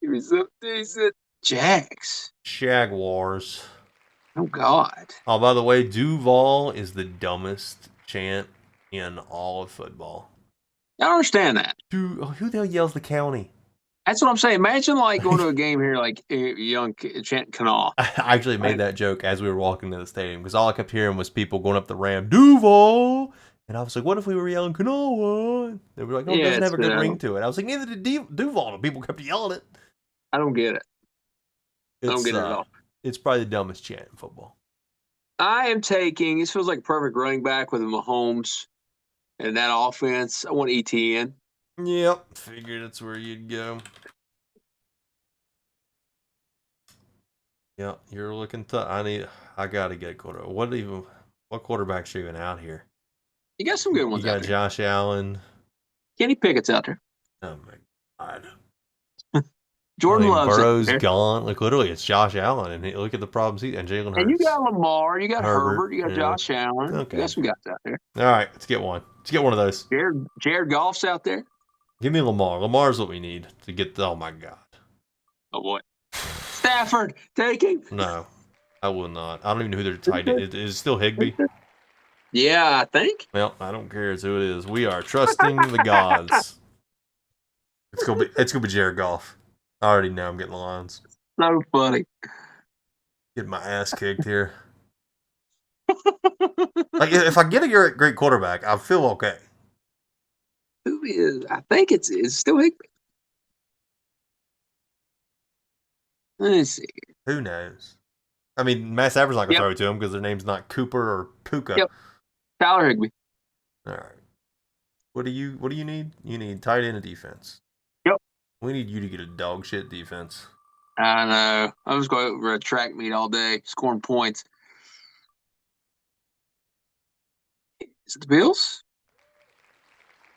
Give me something decent. JAX. Jaguars. Oh, God. Oh, by the way, Duval is the dumbest chant in all of football. I don't understand that. Who the hell yells the county? That's what I'm saying. Imagine like going to a game here, like young chant Kanawha. I actually made that joke as we were walking to the stadium because all I kept hearing was people going up the ramp, Duval. And I was like, what if we were yelling Kanawha? They were like, oh, it doesn't have a good ring to it. I was like, neither did Duval. And people kept yelling it. I don't get it. I don't get it at all. It's probably the dumbest chant in football. I am taking, this feels like perfect running back with Mahomes and that offense. I want ETN. Yep. Figured that's where you'd go. Yeah, you're looking tough. I gotta get a quarterback. What quarterbacks are even out here? You got some good ones out there. You got Josh Allen. Kenny Pickett's out there. Oh my God. Jordan Love's Burrow's gone. Like literally, it's Josh Allen, and look at the problems and Jalen Hurts. And you got Lamar, you got Herbert, you got Josh Allen. Okay. You got some guys out there. All right, let's get one. Let's get one of those. Jared Goff's out there. Give me Lamar. Lamar's what we need to get. Oh my God. Oh boy. It's Stafford, take him. No, I will not. I don't even know who their tight end is. Is it still Higbee? Yeah, I think. Well, I don't care who it is. We are trusting the gods. It's gonna be Jared Goff. I already know I'm getting the Lions. So funny. Getting my ass kicked here. Like if I get a great quarterback, I feel okay. Who is? I think it's still Higbee. Let's see. Who knows? I mean, Matt Stafford's not gonna Yep. throw it to him because their name's not Cooper or Puka. Yep. Tyler Higbee. All right. What do you need? You need tight end and defense. Yep. We need you to get a dog shit defense. I know. I was going over a track meet all day, scoring points. Is it the Bills?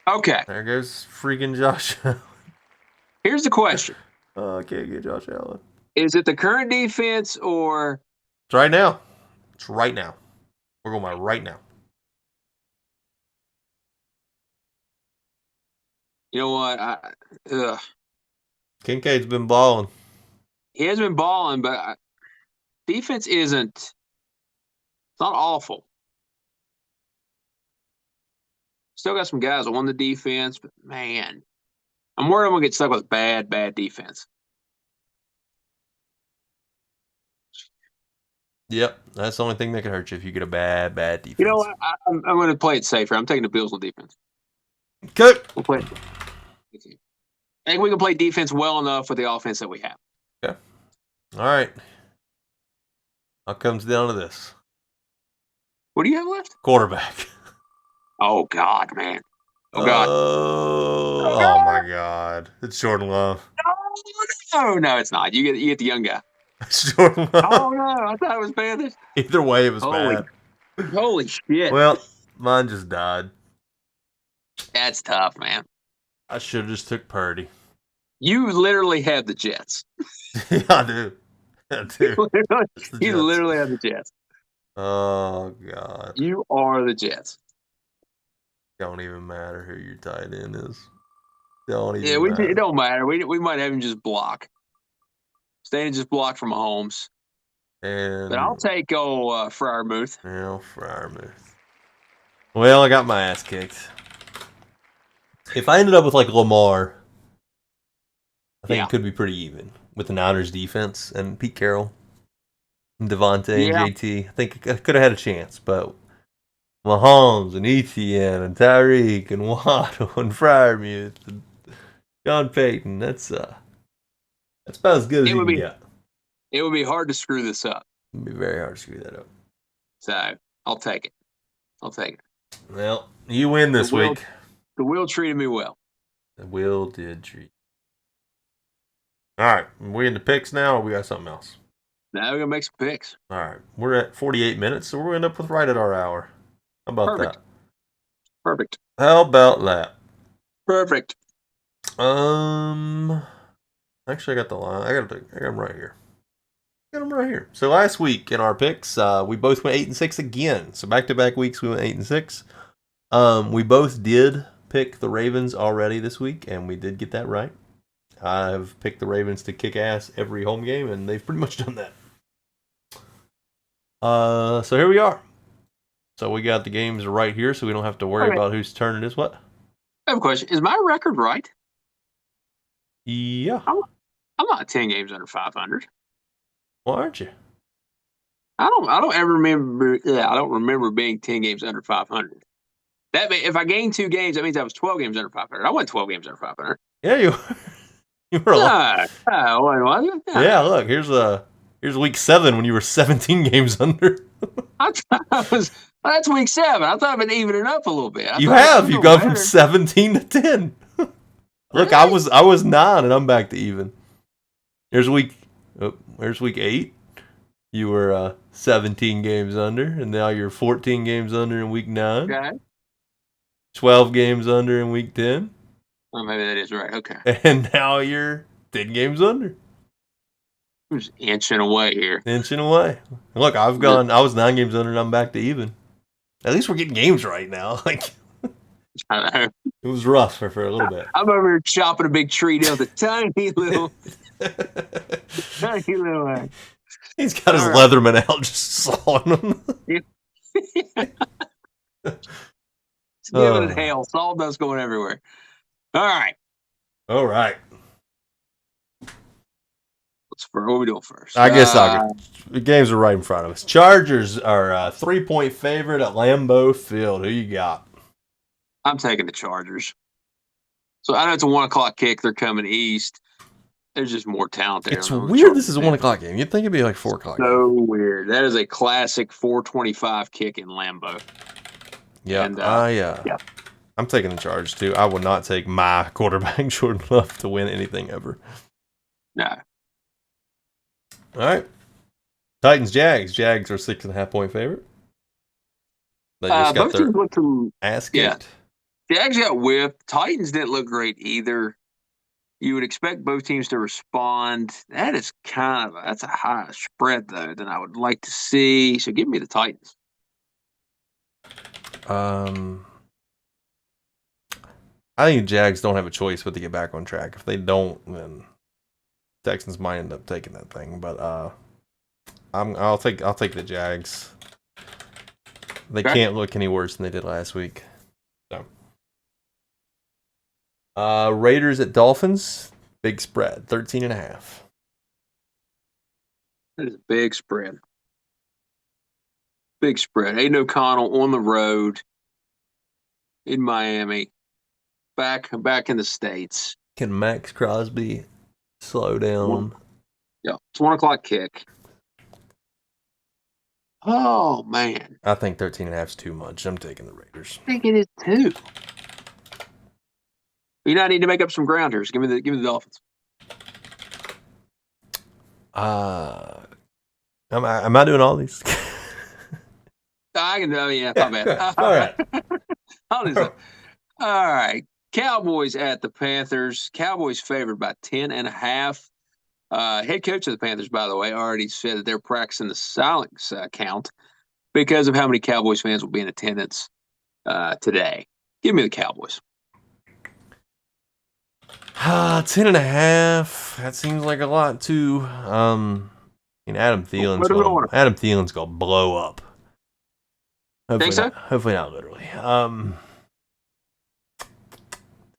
Okay. There goes freaking Josh Allen. Here's the question. Oh, I can't get Josh Allen. Is it the current defense or It's right now. It's right now. We're going by right now. you know what? Kincaid's been balling. He has been balling, but defense isn't. It's not awful. Still got some guys on the defense, but man, I'm worried I'm gonna get stuck with bad defense. Yep, that's the only thing that can hurt you if you get a bad defense. You know what? I'm going to play it safer. I'm taking the Bills on defense. Okay. We'll play it. I think we can play defense well enough with the offense that we have. Okay. All right. Now comes down to this. What do you have left? Quarterback. Oh God, man. Oh God. Oh my God. It's Jordan Love. No, it's not. You get the young guy. It's Jordan Love. Oh no, I thought it was Panthers. Either way, it was bad. Holy shit. Well, mine just died. That's tough, man. I should have just took Purdy. You literally have the Jets. Yeah, I do. You literally have the Jets. Oh God. You are the Jets. Don't even matter who your tight end is. Don't even it don't matter. We might have him just block. Stay just block from Mahomes. And But I'll take Freiermuth. Yeah, Freiermuth. Well, I got my ass kicked. If I ended up with like Lamar, I think it could be pretty even with the Niners defense and Pete Carroll, and Devontae and JT. I think I could have had a chance, but Mahomes and Etienne and Tyreek and Waddle and Freiermuth and John Payton. That's about as good as you can get. It would be hard to screw this up. It'd be very hard to screw that up. So I'll take it. Well, you win this week. The Will treated me well. The Will did treat. All right, we in the picks now, or we got something else? Now we're gonna make some picks. All right, we're at 48 minutes, so we're gonna end up with right at our hour. How about that? Perfect. How about that? Perfect. Actually, I got the line. I got them right here. So last week in our picks, we both went 8-6 again. So back-to-back weeks, we went 8-6. We both did pick the Ravens already this week, and we did get that right. I've picked the Ravens to kick ass every home game, and they've pretty much done that. So here we are. So we got the games right here, so we don't have to worry about whose turn it is. What? I have a question. Is my record right? Yeah. I'm not 10 games under 500. Why aren't you? I don't ever remember. Yeah, I don't remember being 10 games under 500. If I gained 2 games, that means I was 12 games under 500. I went 12 games under 500. Yeah, you were. You were. Yeah, look, here's week 7 when you were 17 games under. That's week 7. I thought I've been evening up a little bit. You've gone from 17 to 10. Look, I was 9 and I'm back to even. Here's week 8. You were 17 games under, and now you're 14 games under in week 9. Okay. 12 games under in week 10. Oh, maybe that is right. Okay. And now you're 10 games under. I'm just inching away here. Look, I was 9 games under and I'm back to even. At least we're getting games right now. Like It was rough for a little bit. I'm over here chopping a big tree down with a tiny little axe. He's got his Leatherman out just sawing them. It's giving it hail. Sawdust going everywhere. All right. What are we doing first? I guess the games are right in front of us. Chargers are a 3-point favorite at Lambeau Field. Who you got? I'm taking the Chargers. So I know it's a 1 o'clock kick. They're coming east. There's just more talent there. It's weird this is a 1 o'clock game. You'd think it'd be like 4 o'clock. So weird. That is a classic 4:25 kick in Lambeau. Yeah. And, yeah. I'm taking the Chargers too. I would not take my quarterback Jordan Love to win anything ever. No. All right. Titans, Jags. Jags are 6.5-point favorite. They just got their ass kicked. Jags got whipped. Titans didn't look great either. You would expect both teams to respond. That is that's a higher spread though than I would like to see. So give me the Titans. I think the Jags don't have a choice but to get back on track. If they don't, then Texans might end up taking that thing. But I'll take the Jags. They can't look any worse than they did last week. So Raiders at Dolphins, big spread, 13.5. That is a big spread. Big spread. Aiden O'Connell on the road in Miami. Back in the States. Can Max Crosby slow down? Yeah, it's 1 o'clock kick. Oh man, I think 13.5 is too much. I'm taking the Raiders. I think it is too. You know, I need to make up some grounders. Give me the Dolphins. Am I doing all these? I can. Oh yeah, not bad. All right. I'll do that. All right. Cowboys at the Panthers. Cowboys favored by 10.5. Head coach of the Panthers, by the way, already said that they're practicing the silence count because of how many Cowboys fans will be in attendance today. Give me the Cowboys. 10.5. That seems like a lot too. Adam Thielen's gonna blow up. Think so? Hopefully not literally.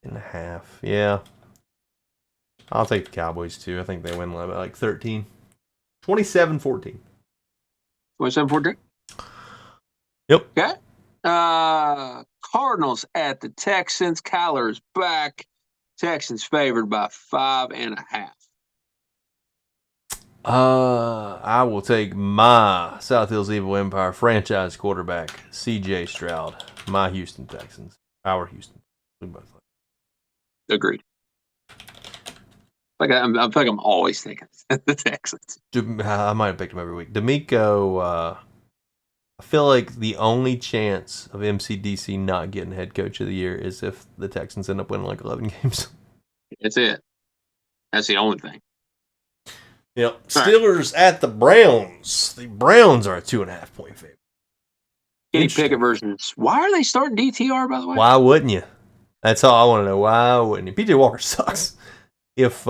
10.5. Yeah. I'll take the Cowboys too. I think they win like 13. 27-14. 27-14? Yep. Okay. Cardinals at the Texans. Kyler's back. Texans favored by 5.5. I will take my South Hills Evil Empire franchise quarterback, CJ Stroud. My Houston Texans. Our Houston. We both like. Agreed. I feel like I'm always thinking the Texans. I might have picked him every week. D'Amico, I feel like the only chance of MCDC not getting head coach of the year is if the Texans end up winning like 11 games. That's it. That's the only thing. Yep. Steelers at the Browns. The Browns are a 2.5-point favorite. Kenny Pickett versus. Why are they starting DTR, by the way? Why wouldn't you? That's all I want to know. Why wouldn't you? PJ Walker sucks. If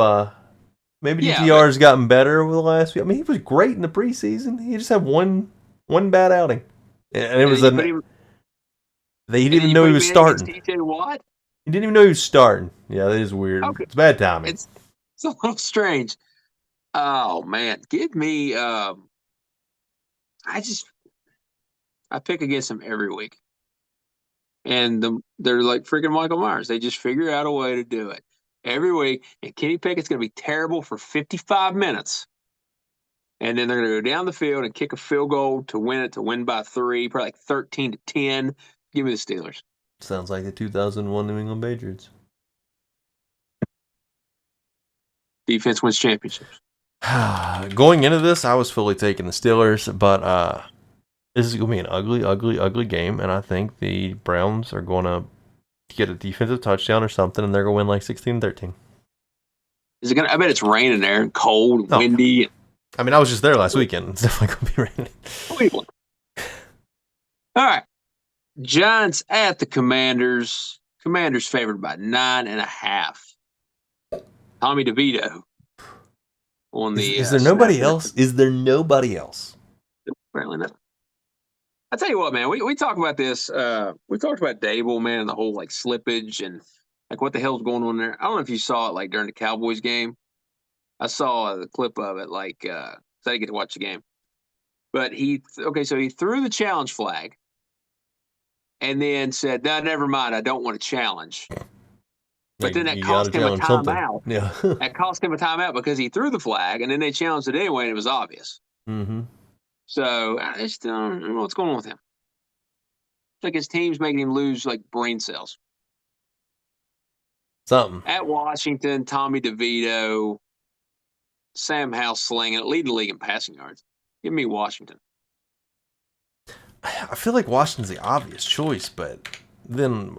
maybe DTR's gotten better over the last week. I mean, he was great in the preseason. He just had one bad outing, and it was he didn't even know he was starting. TJ Watt? He didn't even know he was starting. Yeah, that is weird. Okay. It's bad timing. It's a little strange. Oh man, give me. I pick against him every week, and they're like freaking Michael Myers. They just figure out a way to do it every week. And Kenny Pickett's going to be terrible for 55 minutes, and then they're going to go down the field and kick a field goal to win by 3, probably like 13-10. Give me the Steelers. Sounds like the 2001 New England Patriots. Defense wins championships. Going into this, I was fully taking the Steelers, but this is going to be an ugly, ugly, ugly game, and I think the Browns are going to get a defensive touchdown or something, and they're going to win like 16-13. Is it going to? I bet it's raining there and cold and windy. I mean, I was just there last weekend. It's definitely going to be raining. Cleveland. All right. Giants at the Commanders. Commanders favored by 9.5. Tommy DeVito on the Is there nobody else? Is there nobody else? Apparently not. I tell you what, man, we talk about this. We talked about Dable, man, and the whole like slippage and like what the hell's going on there. I don't know if you saw it like during the Cowboys game. I saw the clip of it, like I didn't get to watch the game. But so he threw the challenge flag and then said, "No, never mind, I don't want to challenge." But then that cost him a timeout. Yeah. That cost him a timeout because he threw the flag and then they challenged it anyway and it was obvious. Mm-hmm. So I just don't know what's going on with him. It's like his team's making him lose like brain cells. Something. At Washington, Tommy DeVito, Sam Howell slinging it, leading the league in passing yards. Give me Washington. I feel like Washington's the obvious choice, but then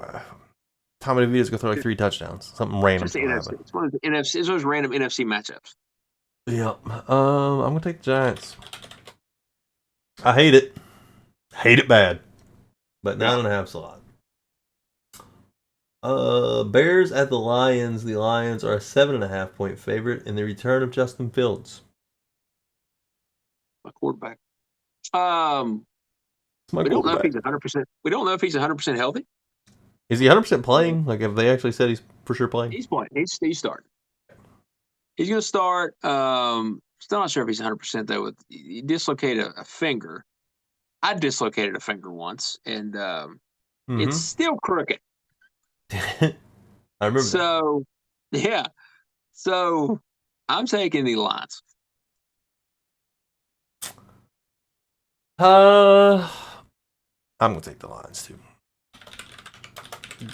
Tommy DeVito's going to throw like 3 touchdowns. Something random. It's one of the NFC. It's those random NFC matchups. Yep. I'm going to take the Giants. I hate it. Hate it bad. But 9.5's a lot. Bears at the Lions. The Lions are a 7.5 point favorite in the return of Justin Fields. My quarterback. We don't know if he's 100%. We don't know if he's 100% healthy. Is he 100% playing? Like, have they actually said he's for sure playing? He's playing. He's starting. He's going to start. Still not sure if he's 100% though. He dislocated a finger. I dislocated a finger once, and it's still crooked. I remember. So, yeah. So, I'm taking the Lions. I'm gonna take the Lions too.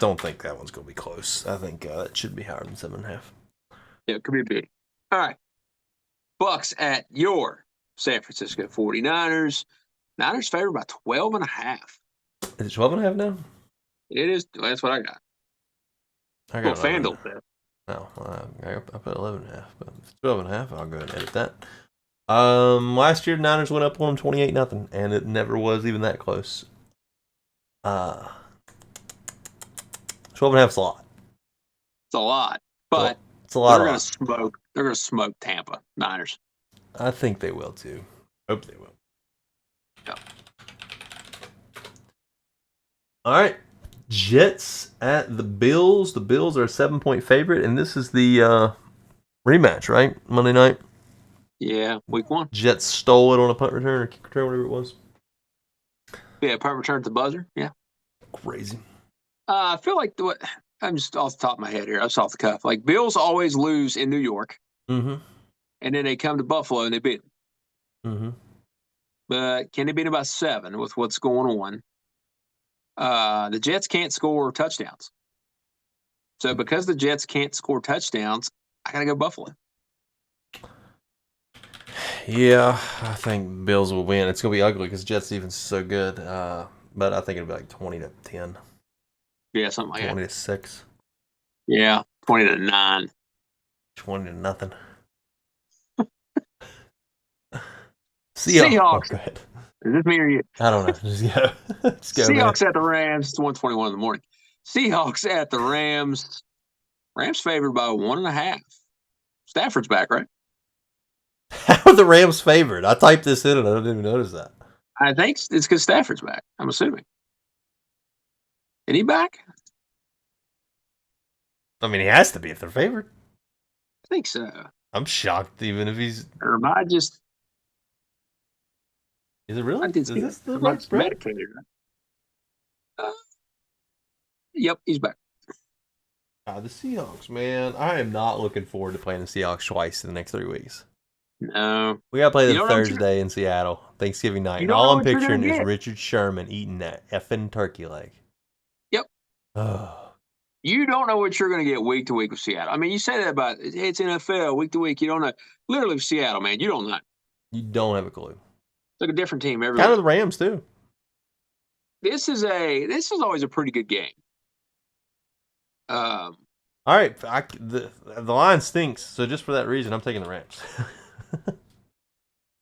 Don't think that one's gonna be close. I think it should be higher than 7.5. Yeah, it could be a big. All right. Bucks at your San Francisco 49ers. Niners favored by 12.5. Is it 12.5 now? It is. That's what I got. I got FanDuel said. No, I put 11.5, but 12.5. I'll go ahead and edit that. Last year Niners went up on them 28-0, and it never was even that close. 12.5 is a lot. It's a lot, but it's a lot. They're gonna smoke. They're gonna smoke Tampa Niners. I think they will too. Hope they will. Yeah. All right. Jets at the Bills. The Bills are a 7-point favorite, and this is the rematch, right? Monday night. Yeah, week 1. Jets stole it on a punt return or kick return, whatever it was. Yeah, punt return at the buzzer. Yeah. Crazy. I feel like I'm just off the top of my head here. I'm just off the cuff. Like Bills always lose in New York, and then they come to Buffalo and they beat them. But can they beat them by 7 with what's going on? The Jets can't score touchdowns. So because the Jets can't score touchdowns, I got to go Buffalo. Yeah, I think Bills will win. It's going to be ugly because Jets defense is so good. But I think it'll be like 20-10. Yeah, something like 20-6. Yeah, 20-9. 20-0. Seahawks. Go ahead. Is this me or you? I don't know. Just go. Seahawks at the Rams. It's 1:21 in the morning. Seahawks at the Rams. Rams favored by 1.5. Stafford's back, right? How are the Rams favored? I typed this in and I didn't even notice that. I think it's because Stafford's back. I'm assuming. Is he back? I mean, he has to be if they're favored. I think so. I'm shocked, even if he's. Or am I just? Is it really? Is this the right spread? Medicated, right? Yep, he's back. The Seahawks, man. I am not looking forward to playing the Seahawks twice in the next 3 weeks. No. We got to play them Thursday in Seattle, Thanksgiving night. And all I'm picturing is Richard Sherman eating that effing turkey leg. Yep. Oh. You don't know what you're going to get week to week with Seattle. I mean, you say that about it's NFL week to week. You don't know. Literally, Seattle, man, you don't know. You don't have a clue. It's like a different team every kind of the Rams too. This is always a pretty good game. All right, the line stinks. So just for that reason, I'm taking the Rams.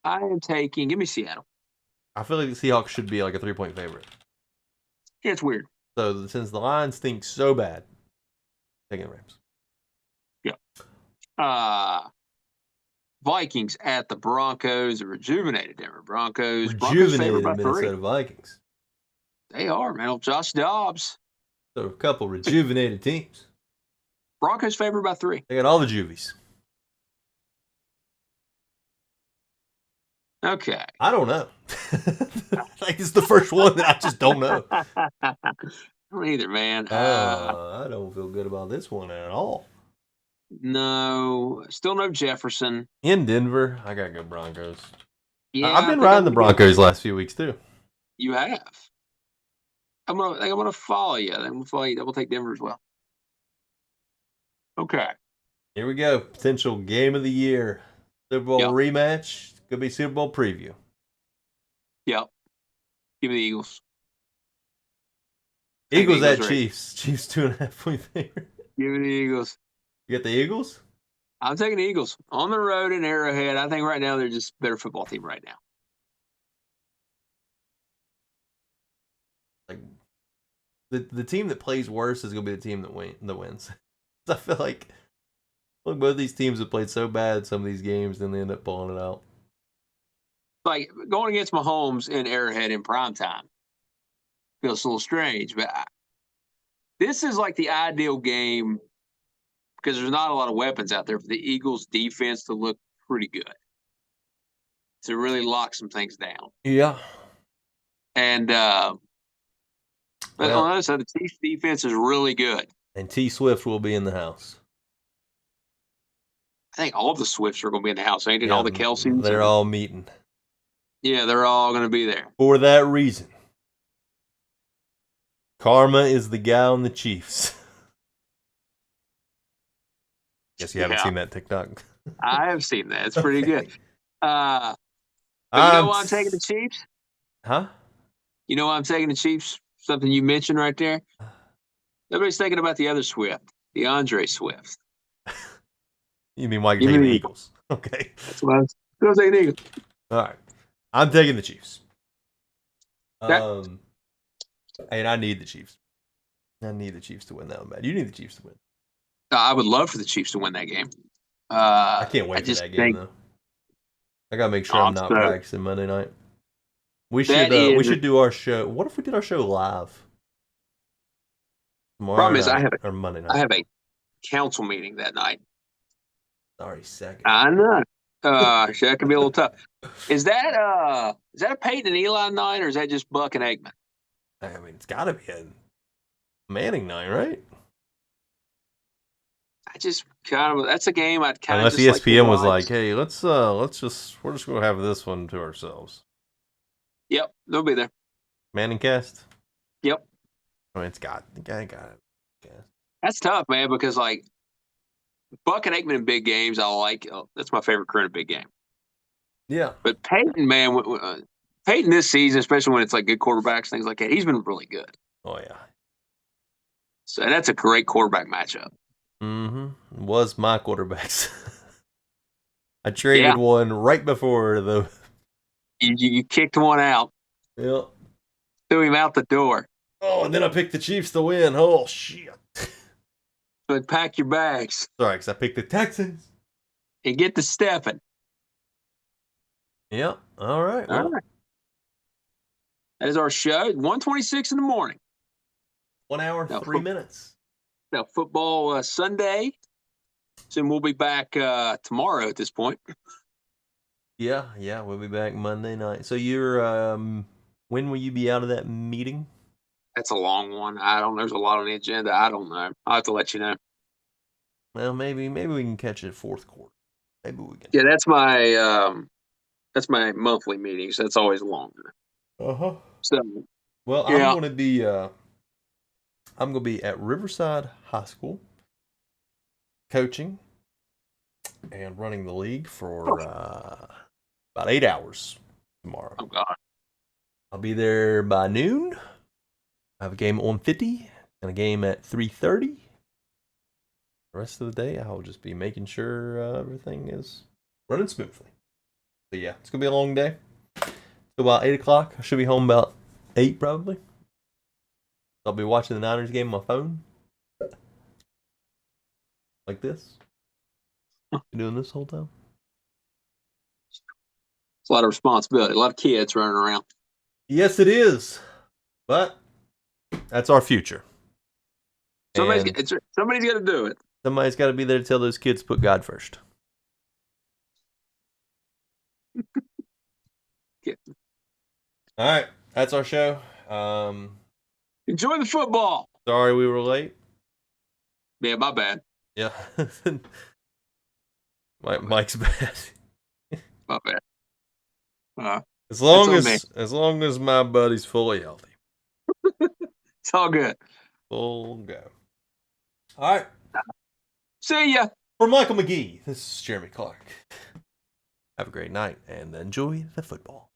I am taking. Give me Seattle. I feel like the Seahawks should be like a 3-point favorite. Yeah, it's weird. So since the Lions think so bad, taking the Rams. Yeah. Vikings at the Broncos, the rejuvenated Denver Broncos. Broncos favored Rejuvenated by 3. Minnesota Vikings. They are, man. Old Josh Dobbs. So a couple rejuvenated teams. Broncos favored by 3. They got all the juvies. Okay. I don't know. Like it's the first one that I just don't know. I don't either, man. I don't feel good about this one at all. No, still no Jefferson. In Denver, I got good Broncos. Yeah, I've been riding the Broncos last few weeks too. You have. I'm gonna follow you. I'm gonna follow you. We'll take Denver as well. Okay. Here we go. Potential game of the year. Super Bowl rematch. Could be Super Bowl preview. Yep. Give me the Eagles. Eagles at Chiefs. Chiefs 2.5 point favorite. Give me the Eagles. You got the Eagles? I'm taking the Eagles on the road in Arrowhead. I think right now they're just a better football team right now. Like the team that plays worse is going to be the team that wins. I feel like both these teams have played so bad some of these games, then they end up pulling it out. Like going against Mahomes in Arrowhead in primetime feels a little strange, but this is like the ideal game because there's not a lot of weapons out there for the Eagles defense to look pretty good, to really lock some things down. Yeah. And but on the other side, the Chiefs defense is really good. And T Swift will be in the house. I think all of the Swifts are going to be in the house, ain't it? All the Kelseys. They're all meeting. Yeah, they're all going to be there. For that reason, karma is the guy on the Chiefs. Guess you haven't seen that TikTok. I have seen that. It's pretty good. But you know why I'm taking the Chiefs? Huh? You know why I'm taking the Chiefs? Something you mentioned right there? Nobody's thinking about the other Swift, the Andre Swift. You mean why you're taking the Eagles? Okay. That's why I'm taking the Eagles. All right. I'm taking the Chiefs. Okay. And I need the Chiefs. I need the Chiefs to win that one, man. You need the Chiefs to win. I would love for the Chiefs to win that game. I can't wait for that game, though. I got to make sure I'm not practicing Monday night. We should do our show. What if we did our show live? Problem is, Monday night. I have a council meeting that night. Sorry, second. I know. That could be a little tough. Is that a Peyton and Eli night, or is that just Buck and Eggman? I mean, it's got to be a Manning night, right? I just that's a game I'd kind of. Unless ESPN was like, "Hey, we're just gonna have this one to ourselves." Yep, they'll be there. Manning cast. Yep. I mean, I got it. That's tough, man, because like Buck and Eggman in big games, I like. That's my favorite crew in a big game. Yeah. But Peyton, man, Peyton this season, especially when it's like good quarterbacks, things like that, he's been really good. Oh yeah. So that's a great quarterback matchup. Mm-hmm. Was my quarterbacks. I traded one right before the. You kicked one out. Yep. Threw him out the door. Oh, and then I picked the Chiefs to win. Oh shit. But pack your bags. Sorry, because I picked the Texans. And get to stepping. Yep. All right. All right. That is our show. 1:26 in the morning. 1 hour, 3 minutes. Now, football Sunday. So we'll be back tomorrow at this point. Yeah, we'll be back Monday night. So you're, when will you be out of that meeting? That's a long one. There's a lot on the agenda. I don't know. I'll have to let you know. Well, maybe we can catch it fourth quarter. Maybe we can. Yeah, that's my monthly meetings. That's always longer. Uh-huh. So, well, I'm going to be at Riverside High School coaching and running the league for about 8 hours tomorrow. Oh, God. I'll be there by noon. I have a game at 1:50 and a game at 3:30. The rest of the day, I'll just be making sure everything is running smoothly. But yeah, it's going to be a long day. So about 8 o'clock. I should be home about 8 probably. I'll be watching the Niners game on my phone. Like this. You doing this whole time? It's a lot of responsibility. A lot of kids running around. Yes, it is. But that's our future. Somebody's got to do it. Somebody's got to be there to tell those kids to put God first. Yeah. All right, that's our show. Enjoy the football. Sorry we were late. Yeah, my bad. Yeah. Mike's bad. My bad. As long as my buddy's fully healthy. It's all good. Full go. All right. See ya. For Michael McGee, this is Jeremy Clark. Have a great night and enjoy the football.